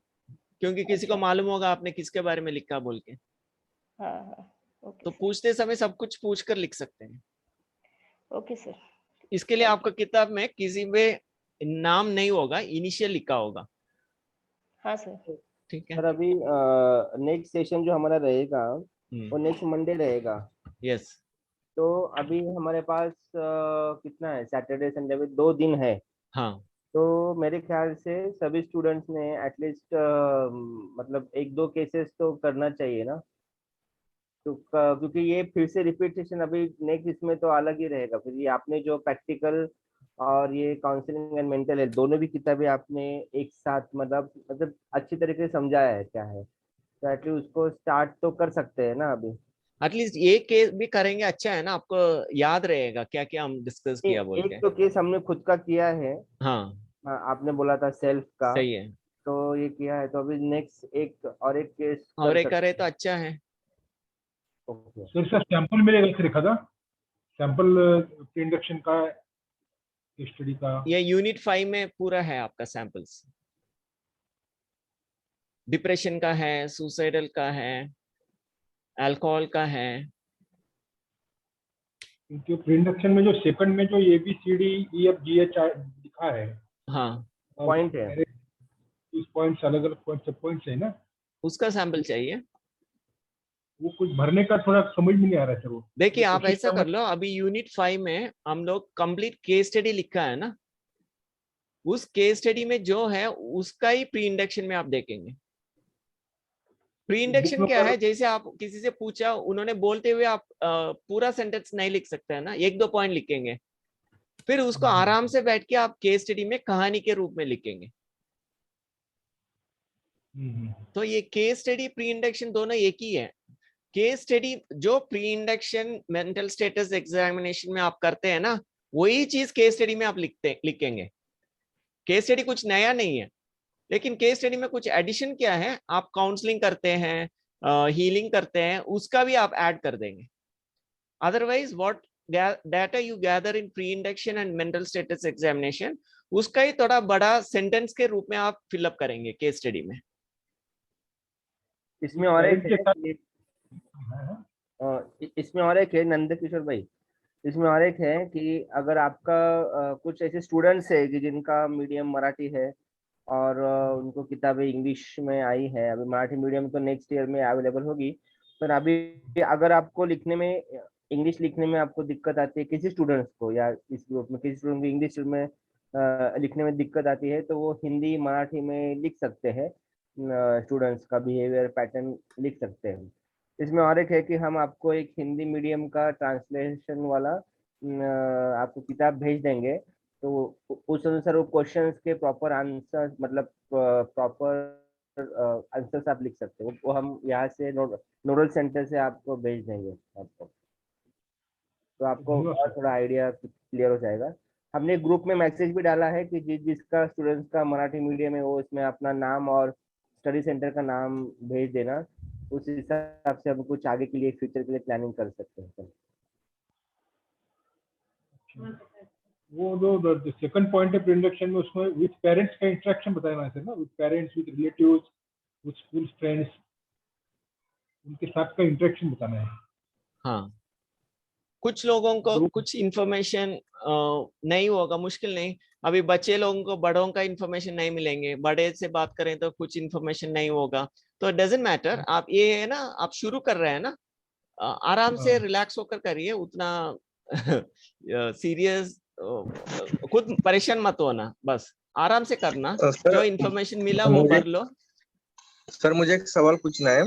Speaker 1: क्योंकि किसी को
Speaker 6: अच्छा।
Speaker 1: मालूम होगा आपने किसके बारे में लिखा बोल के।
Speaker 6: हाँ हाँ। ओके
Speaker 1: तो
Speaker 6: सर।
Speaker 1: पूछते समय सब कुछ पूछ कर लिख सकते हैं।
Speaker 6: Okay sir.
Speaker 1: इसके लिए
Speaker 6: थैंक
Speaker 1: आपका
Speaker 6: यू।
Speaker 1: किताब में किसी में नाम नहीं होगा, इनिशियल लिखा होगा।
Speaker 6: हाँ सर।
Speaker 1: ठीक है।
Speaker 4: सर अभी नेक्स्ट सेशन जो हमारा रहेगा वो नेक्स्ट मंडे रहेगा।
Speaker 1: यस।
Speaker 4: तो अभी हमारे पास कितना है, सैटरडे संडे में 2 दिन है।
Speaker 1: हाँ,
Speaker 4: तो मेरे ख्याल से सभी स्टूडेंट्स ने एटलीस्ट मतलब 1-2 केसेस तो करना चाहिए ना। तो क्योंकि ये फिर से रिपीट सेशन अभी नेक्स्ट इसमें तो अलग ही रहेगा। फिर ये आपने जो प्रैक्टिकल और ये काउंसलिंग एंड मेंटल हेल्थ दोनों भी किताबें आपने एक साथ मतलब अच्छी तरीके से समझाया है क्या है, तो एटलीस्ट उसको स्टार्ट तो कर सकते हैं ना अभी।
Speaker 1: एटलीस्ट ये केस भी करेंगे, अच्छा है ना, आपको याद रहेगा क्या क्या हम डिस्कस किया बोल
Speaker 4: एक
Speaker 1: के।
Speaker 4: तो केस हमने खुद का किया है।
Speaker 1: हाँ,
Speaker 4: हाँ, आपने बोला था सेल्फ का,
Speaker 1: सही है।
Speaker 4: तो ये किया है। तो अभी नेक्स्ट एक और एक केस कर
Speaker 1: और एक करे
Speaker 4: सकते
Speaker 1: तो
Speaker 4: हैं।
Speaker 1: अच्छा है।
Speaker 4: ओके।
Speaker 3: सर इसका सैंपल मिलेगा सर एखादा, सैंपल प्री इंडक्शन का, स्टडी का?
Speaker 1: ये यूनिट 5 में पूरा है आपका सैंपल्स, डिप्रेशन का है, सुसाइडल का है, अल्कोहल का है।
Speaker 3: क्योंकि प्री इंडक्शन में जो सेकंड में जो ABCDEFGH लिखा है,
Speaker 1: हाँ,
Speaker 4: पॉइंट है।
Speaker 3: मेरे 30 पॉइंट्स, अलग अलग पॉइंट्स है ना,
Speaker 1: उसका सैंपल चाहिए।
Speaker 3: वो कुछ भरने का थोड़ा समझ में नहीं आ रहा है सर। वो
Speaker 1: देखिए आप
Speaker 3: कोशिश
Speaker 1: ऐसा
Speaker 3: करूंगा।
Speaker 1: कर लो, अभी यूनिट 5 में हम लोग कंप्लीट केस स्टडी लिखा है ना, उस केस स्टडी में जो है उसका ही प्री इंडक्शन में आप देखेंगे। प्री
Speaker 3: बुक
Speaker 1: इंडक्शन
Speaker 3: में
Speaker 1: क्या
Speaker 3: कर,
Speaker 1: है, जैसे आप किसी से पूछा, उन्होंने बोलते हुए आप पूरा सेंटेंस नहीं लिख सकते हैं ना, 1-2 पॉइंट लिखेंगे, फिर उसको आराम से बैठ के आप केस स्टडी में कहानी के रूप में लिखेंगे। तो ये केस स्टडी प्री इंडक्शन दोनों एक ही है। केस स्टडी जो pre induction mental status examination में आप करते हैं ना, वही चीज केस स्टडी में आप लिखेंगे। केस स्टडी कुछ नया नहीं है, लेकिन केस स्टडी में कुछ एडिशन क्या है, आप काउंसलिंग करते हैं, हीलिंग करते हैं, उसका भी आप ऐड कर देंगे। Otherwise what data you gather in pre induction and mental status examination, उसका ही थोड़ा बड़ा सेंटेंस के रूप में आप फिलअप करेंगे केस स्टडी में।
Speaker 4: इसमें और एक
Speaker 3: पेरेंट के साथ।
Speaker 4: है इसमें और एक है नंद किशोर भाई। इसमें और एक है कि अगर आपका कुछ ऐसे स्टूडेंट्स है कि जिनका मीडियम मराठी है और उनको किताबें इंग्लिश में आई है, अभी मराठी मीडियम तो नेक्स्ट ईयर में अवेलेबल होगी, पर अभी अगर आपको लिखने में, इंग्लिश लिखने में आपको दिक्कत आती है, किसी स्टूडेंट्स को या इस ग्रुप में किसी स्टूडेंट को इंग्लिश में लिखने में दिक्कत आती है, तो वो हिंदी मराठी में लिख सकते हैं, स्टूडेंट्स का बिहेवियर पैटर्न लिख सकते हैं। इसमें और एक है कि हम आपको एक हिंदी मीडियम का ट्रांसलेशन वाला आपको किताब भेज देंगे, तो उस अनुसार वो क्वेश्चंस के प्रॉपर आंसर, मतलब प्रॉपर आंसर्स आप लिख सकते हो। वो हम यहाँ से नोडल सेंटर से आपको भेज देंगे आपको, तो आपको और थोड़ा आइडिया क्लियर हो जाएगा। हमने ग्रुप में मैसेज भी डाला है कि जिसका स्टूडेंट्स का मराठी मीडियम है वो इसमें अपना नाम और स्टडी सेंटर का नाम भेज देना, उस हिसाब से हम कुछ आगे के लिए, फ्यूचर के लिए प्लानिंग कर सकते हैं।
Speaker 3: वो जो सेकंड पॉइंट है प्रेजेंटेशन में, उसमें विद पेरेंट्स का इंटरेक्शन बताना है ना, with parents, with relatives, with school friends, उनके साथ का इंटरेक्शन बताना है।
Speaker 1: हाँ, कुछ लोगों को कुछ इंफॉर्मेशन नहीं होगा, मुश्किल नहीं। अभी बच्चे लोगों को बड़ों का इंफॉर्मेशन नहीं मिलेंगे, बड़े से बात करें तो कुछ इंफॉर्मेशन नहीं होगा, तो डजंट मैटर। आप ये है ना, आप शुरू कर रहे हैं ना, आराम से रिलैक्स होकर करिए, उतना सीरियस खुद परेशान मत होना, बस आराम से करना। जो इंफॉर्मेशन मिला वो भर लो।
Speaker 7: सर मुझे एक सवाल पूछना है।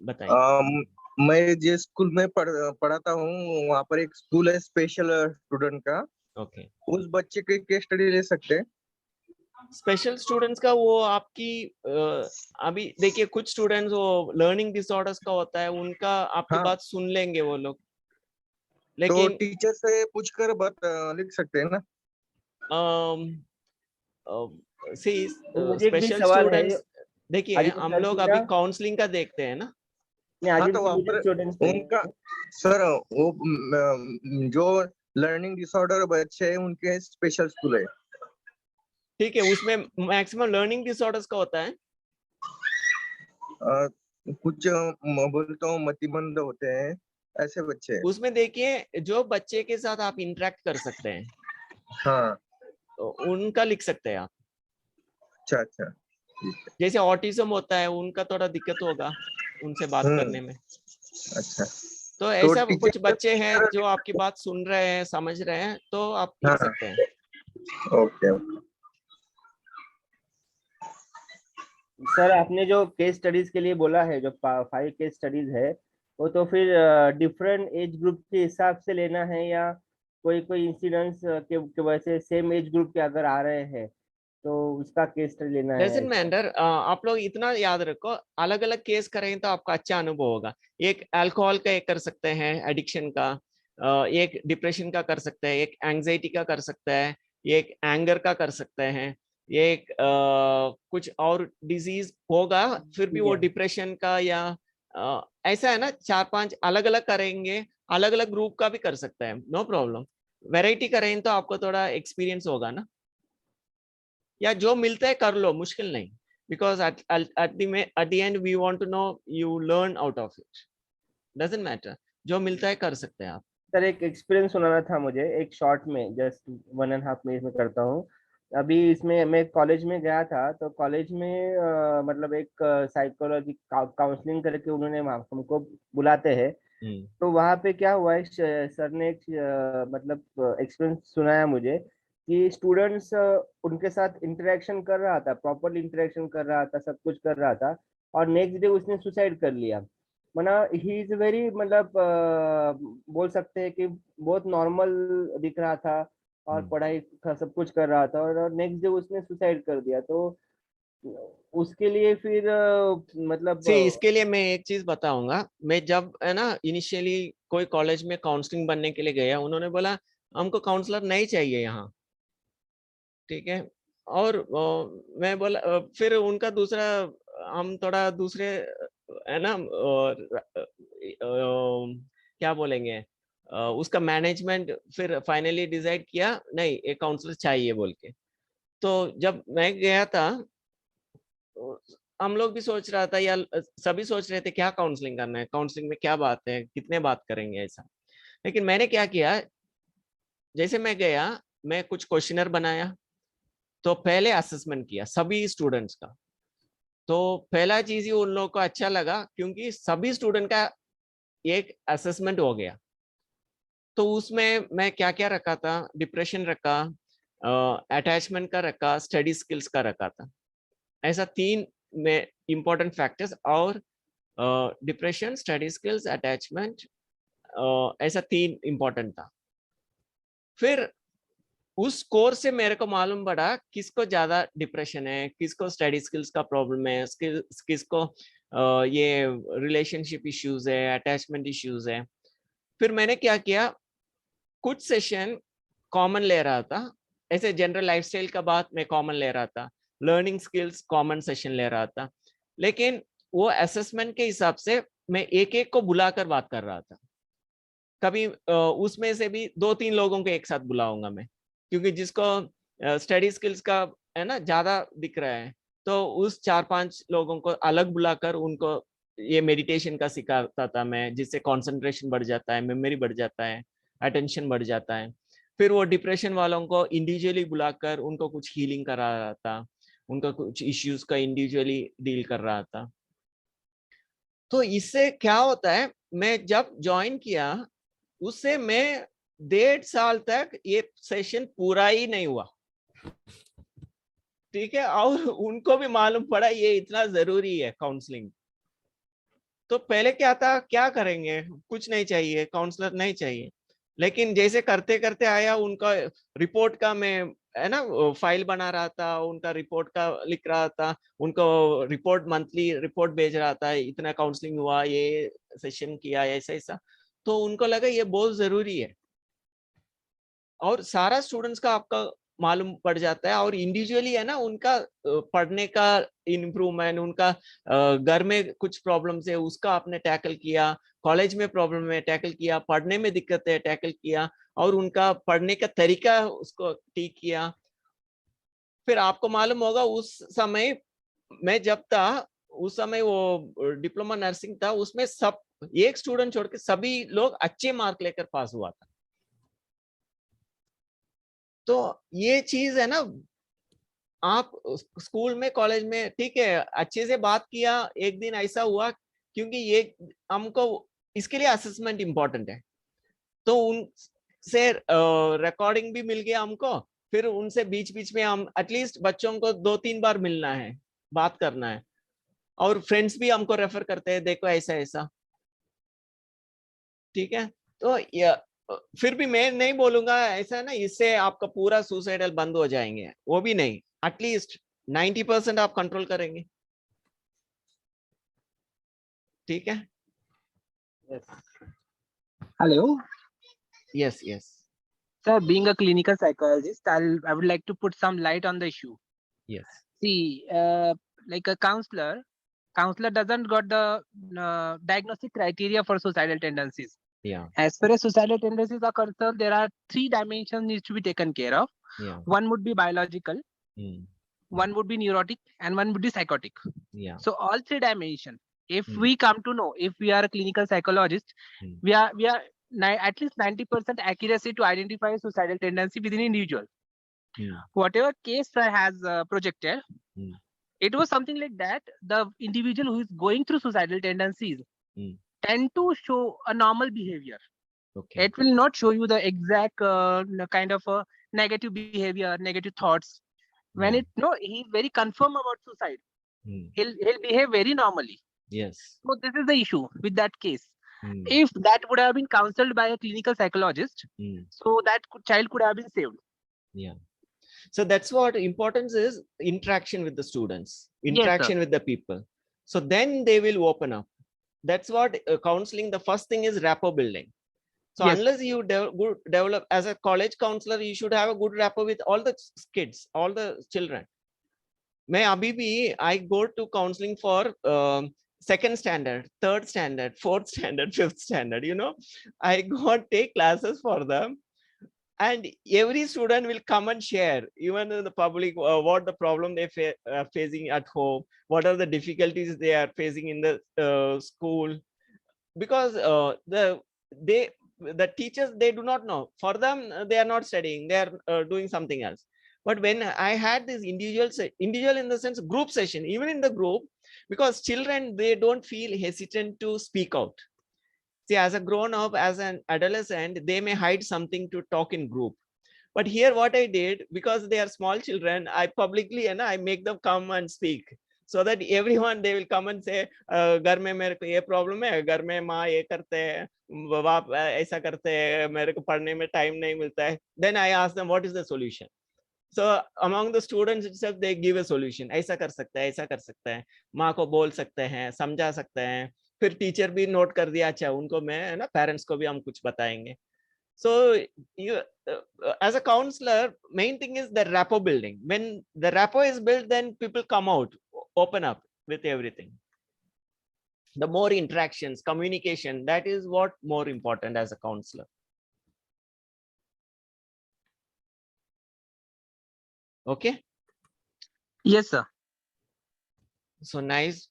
Speaker 1: बताइए।
Speaker 7: मैं जिस स्कूल में पढ़ाता हूँ, वहाँ पर एक स्कूल है स्पेशल स्टूडेंट का।
Speaker 1: ओके।
Speaker 7: उस बच्चे की केस स्टडी ले सकते हैं?
Speaker 1: स्पेशल स्टूडेंट्स का वो आपकी अभी देखिए, कुछ स्टूडेंट्स वो लर्निंग डिसऑर्डर्स का होता है, उनका आपकी बात सुन लेंगे वो लोग, लेकिन
Speaker 7: तो टीचर से पूछकर बात लिख सकते हैं ना?
Speaker 1: स्पेशल स्टूडेंट्स देखिए, हम लोग अभी काउंसलिंग का देखते हैं ना।
Speaker 7: हाँ, तो वहाँ पर उनका सर वो जो लर्निंग डिसऑर्डर बच्चे हैं उनके स्पेशल स्कूल है।
Speaker 1: ठीक है, उसमें मैक्सिमम लर्निंग डिसऑर्डर्स का होता है।
Speaker 7: कुछ बोलता हूँ मतिमंद होते हैं, ऐसे बच्चे।
Speaker 1: उसमें देखिए, जो बच्चे के साथ आप इंटरेक्ट कर सकते हैं,
Speaker 7: हाँ,
Speaker 1: तो उनका लिख सकते हैं आप।
Speaker 7: अच्छा अच्छा,
Speaker 1: जैसे ऑटिज्म होता है, उनका थोड़ा दिक्कत होगा उनसे बात करने में।
Speaker 7: अच्छा,
Speaker 1: तो ऐसा कुछ बच्चे हैं जो आपकी बात सुन रहे हैं, समझ रहे हैं, तो आप लिख सकते हैं।
Speaker 7: ओके।
Speaker 4: सर आपने जो केस स्टडीज के लिए बोला है, जो 5 केस स्टडीज है, वो तो फिर डिफरेंट एज ग्रुप के हिसाब से लेना है, या कोई कोई इंसिडेंट्स के वजह से सेम एज ग्रुप के अगर आ रहे हैं तो उसका केस स्टडी लेना है?
Speaker 1: डजंट मैटर, आप लोग इतना याद रखो, अलग अलग केस करें तो आपका अच्छा अनुभव होगा। एक अल्कोहल का एक कर सकते हैं, एडिक्शन का, एक डिप्रेशन का कर सकते हैं, एक एंजाइटी का कर सकता है, एक एंगर का कर सकते हैं, एक कुछ और डिजीज होगा, फिर भी वो डिप्रेशन का, या ऐसा है ना, 4-5 अलग अलग करेंगे, अलग अलग ग्रुप का भी कर सकते हैं, नो प्रॉब्लम। वैरायटी करें तो आपको थोड़ा एक्सपीरियंस होगा ना, या जो मिलता है कर लो, मुश्किल नहीं, because at the end we want to know you learn out of it, doesn't matter, जो मिलता है कर सकते हैं आप।
Speaker 4: सर एक एक्सपीरियंस सुनाना था मुझे, एक शॉर्ट में, जस्ट 1.5 मिनट में करता हूँ। अभी इसमें मैं कॉलेज में गया था, तो कॉलेज में मतलब एक साइकोलॉजी काउंसलिंग करके उन्होंने हमको बुलाते हैं। तो वहाँ पे क्या हुआ, सर ने एक मतलब एक्सपीरियंस सुनाया मुझे कि स्टूडेंट्स उनके साथ इंटरेक्शन कर रहा था, प्रॉपर इंटरेक्शन कर रहा था, सब कुछ कर रहा था, और नेक्स्ट डे उसने सुसाइड कर लिया। मना ही इज वेरी, मतलब बोल सकते हैं कि बहुत नॉर्मल दिख रहा था और पढ़ाई सब कुछ कर रहा था, और नेक्स्ट डे उसने सुसाइड कर दिया। तो उसके लिए फिर मतलब
Speaker 1: इसके लिए मैं एक चीज बताऊंगा। मैं जब है ना इनिशियली कोई कॉलेज में काउंसलिंग बनने के लिए गया, उन्होंने बोला हमको काउंसलर नहीं चाहिए यहाँ, ठीक है। और मैं बोला फिर उनका दूसरा, हम थोड़ा दूसरे है ना, क्या बोलेंगे, उसका मैनेजमेंट फिर फाइनली डिसाइड किया नहीं, एक काउंसलर चाहिए बोल के। तो जब मैं गया था, हम लोग भी सोच रहा था, या सभी सोच रहे थे क्या काउंसलिंग करना है, काउंसलिंग में क्या बात है, कितने बात करेंगे ऐसा। लेकिन मैंने क्या किया, जैसे मैं गया, मैं कुछ क्वेश्चनर बनाया, तो पहले असेसमेंट किया सभी स्टूडेंट्स का, तो पहला चीज ही उन लोगों को अच्छा लगा क्योंकि सभी स्टूडेंट का एक असेसमेंट हो गया। तो उसमें मैं क्या क्या रखा था, डिप्रेशन रखा, अटैचमेंट का रखा, स्टडी स्किल्स का रखा था। ऐसा 3 में इंपॉर्टेंट फैक्टर्स, और डिप्रेशन, स्टडी स्किल्स, अटैचमेंट, ऐसा 3 इंपॉर्टेंट था। फिर उस कोर्स से मेरे को मालूम पड़ा किसको ज्यादा डिप्रेशन है, किसको स्टडी स्किल्स का प्रॉब्लम है, किसको ये रिलेशनशिप इश्यूज है, अटैचमेंट इश्यूज है। फिर मैंने क्या किया, कुछ सेशन कॉमन ले रहा था, ऐसे जनरल लाइफस्टाइल का बात मैं कॉमन ले रहा था, लर्निंग स्किल्स कॉमन सेशन ले रहा था, लेकिन वो असेसमेंट के हिसाब से मैं एक एक को बुलाकर बात कर रहा था। कभी उसमें से भी 2-3 लोगों को एक साथ बुलाऊंगा मैं, क्योंकि जिसको स्टडी स्किल्स का है ना ज्यादा दिख रहा है, तो उस 4-5 लोगों को अलग बुलाकर उनको ये मेडिटेशन का सिखाता था मैं, जिससे कंसंट्रेशन बढ़ जाता है, मेमोरी बढ़ जाता है, अटेंशन बढ़ जाता है। फिर वो डिप्रेशन वालों को इंडिविजुअली बुलाकर उनको कुछ हीलिंग करा रहा था, उनका कुछ इश्यूज का इंडिविजुअली डील कर रहा था। तो इससे क्या होता है, मैं जब ज्वाइन किया उससे मैं 1.5 साल तक ये सेशन पूरा ही नहीं हुआ, ठीक है। और उनको भी मालूम पड़ा ये इतना जरूरी है काउंसलिंग। तो पहले क्या था, क्या करेंगे, कुछ नहीं चाहिए, काउंसलर नहीं चाहिए, लेकिन जैसे करते करते आया, उनका रिपोर्ट का मैं है ना फाइल बना रहा था, उनका रिपोर्ट का लिख रहा था, उनको रिपोर्ट मंथली रिपोर्ट भेज रहा था, इतना काउंसलिंग हुआ, ये सेशन किया, ऐसा ऐसा। तो उनको लगा ये बहुत जरूरी है, और सारा स्टूडेंट्स का आपका मालूम पड़ जाता है, और इंडिविजुअली है ना उनका पढ़ने का इम्प्रूवमेंट, उनका घर में कुछ प्रॉब्लम्स है उसका आपने टैकल किया, कॉलेज में प्रॉब्लम है टैकल किया, पढ़ने में दिक्कत है टैकल किया, और उनका पढ़ने का तरीका उसको ठीक किया। फिर आपको मालूम होगा उस समय मैं जब था, उस समय वो डिप्लोमा नर्सिंग था, उसमें सब एक स्टूडेंट छोड़ के सभी लोग अच्छे मार्क लेकर पास हुआ था। तो ये चीज है ना, आप स्कूल में कॉलेज में ठीक है अच्छे से बात किया, एक दिन ऐसा हुआ, क्योंकि ये हमको इसके लिए असेसमेंट इंपॉर्टेंट है, तो उनसे रिकॉर्डिंग भी मिल गया हमको। फिर उनसे बीच बीच में हम एटलीस्ट बच्चों को 2-3 बार मिलना है, बात करना है, और फ्रेंड्स भी हमको रेफर करते हैं, देखो ऐसा ऐसा, ठीक है। तो फिर भी मैं नहीं बोलूंगा ऐसा ना इससे आपका पूरा सुसाइडल बंद हो जाएंगे, वो भी नहीं, एटलीस्ट 90% आप कंट्रोल करेंगे, ठीक है।
Speaker 8: Hello,
Speaker 1: yes yes
Speaker 8: sir. Being a clinical psychologist, I would like to put some light on the issue.
Speaker 1: Yes
Speaker 8: See, like a counselor doesn't got the diagnostic criteria for suicidal tendencies.
Speaker 1: या
Speaker 8: As far as suicidal tendencies are concerned, there are 3 dimensions needs to be taken care of.
Speaker 1: या
Speaker 8: One would be biological, one would be neurotic, and one would be psychotic.
Speaker 1: या
Speaker 8: So all 3 dimensions. If
Speaker 1: Hmm.
Speaker 8: we come to know, if we are a clinical psychologist,
Speaker 1: Hmm.
Speaker 8: we are at least 90% accuracy to identify suicidal tendency within individual. Whatever case sir has projected, it was something like that. The individual who is going through suicidal tendencies tend to show a normal behavior.
Speaker 1: Okay.
Speaker 8: It will not show you the exact kind of negative behavior, negative thoughts. When he's very confirm about suicide, he'll behave very normally.
Speaker 1: Yes.
Speaker 8: So this is the issue with that case. If that would have been counseled by a clinical psychologist, so that child could have been saved.
Speaker 1: Yeah. So that's what importance is, interaction with the students,
Speaker 8: Yes,
Speaker 1: interaction with the people. So then they will open up. That's what counseling, the first thing is rapport building. So
Speaker 8: Yes.
Speaker 1: unless you develop as a college counselor, you should have a good rapport with all the kids, all the children. मैं अभी भी I go to counseling for second standard, third standard, fourth standard, fifth standard, you know, I go and take classes for them, and every student will come and share, even in the public, what the problem they are facing at home, what are the difficulties they are facing in the school, because the teachers, they do not know, for them they are not studying, they are doing something else. But when I had this individual in the sense group session, even in the group, because children, they don't feel hesitant to speak out. See, as a grown up, as an adolescent, they may hide something to talk in group. But here what I did, because they are small children, I publicly, and I make them come and speak, so that everyone, they will come and say, घर में मेरे को ये problem है, घर में माँ ये करते हैं, बाप ऐसा करते हैं, मेरे को पढ़ने में टाइम नहीं मिलता है. Then I ask them, what is the solution? So among the students itself, they give a solution. ऐसा कर सकते हैं, ऐसा कर सकते हैं, माँ को बोल सकते हैं, समझा सकते हैं. फिर टीचर भी नोट कर दिया, अच्छा उनको मैं, है ना, पेरेंट्स को भी हम कुछ बताएंगे. So you, as a counselor, main thing is the rapport building. When the rapport is built, then people come out, open up with everything. The more interactions, communication, that is what more important as a counselor. Okay.
Speaker 8: Yes, sir.
Speaker 1: So nice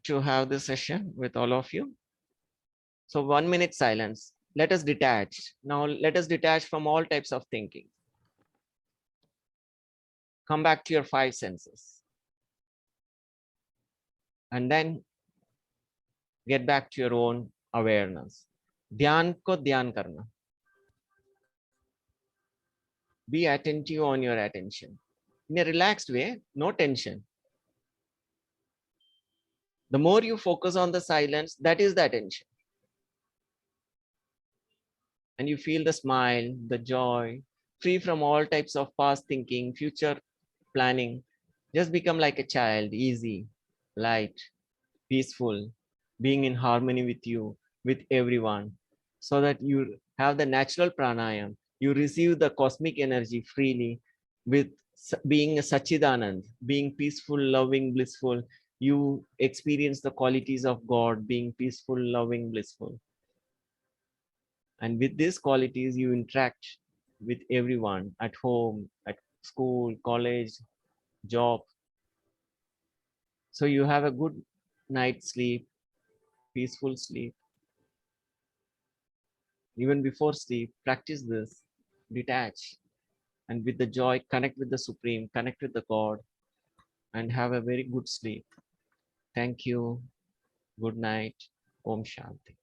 Speaker 1: to have this session with all of you. So 1 minute silence. Let us detach. Now let us detach from all types of thinking. Come back to your 5 senses. And then get back to your own awareness. Dhyan ko dhyan karna. Be attentive on your attention. In a relaxed way, no tension. The more you focus on the silence, that is the attention. And you feel the smile, the joy, free from all types of past thinking, future planning. Just become like a child, easy, light, peaceful, being in harmony with you, with everyone, so that you have the natural pranayam. You receive the cosmic energy freely with being a Sachidanand, being peaceful, loving, blissful. You experience the qualities of God, being peaceful, loving, blissful. And with these qualities, you interact with everyone at home, at school, college, job. So you have a good night's sleep, peaceful sleep. Even before sleep, practice this, detach, and with the joy, connect with the Supreme, connect with the God, and have a very good sleep. Thank you. Good night. Om Shanti.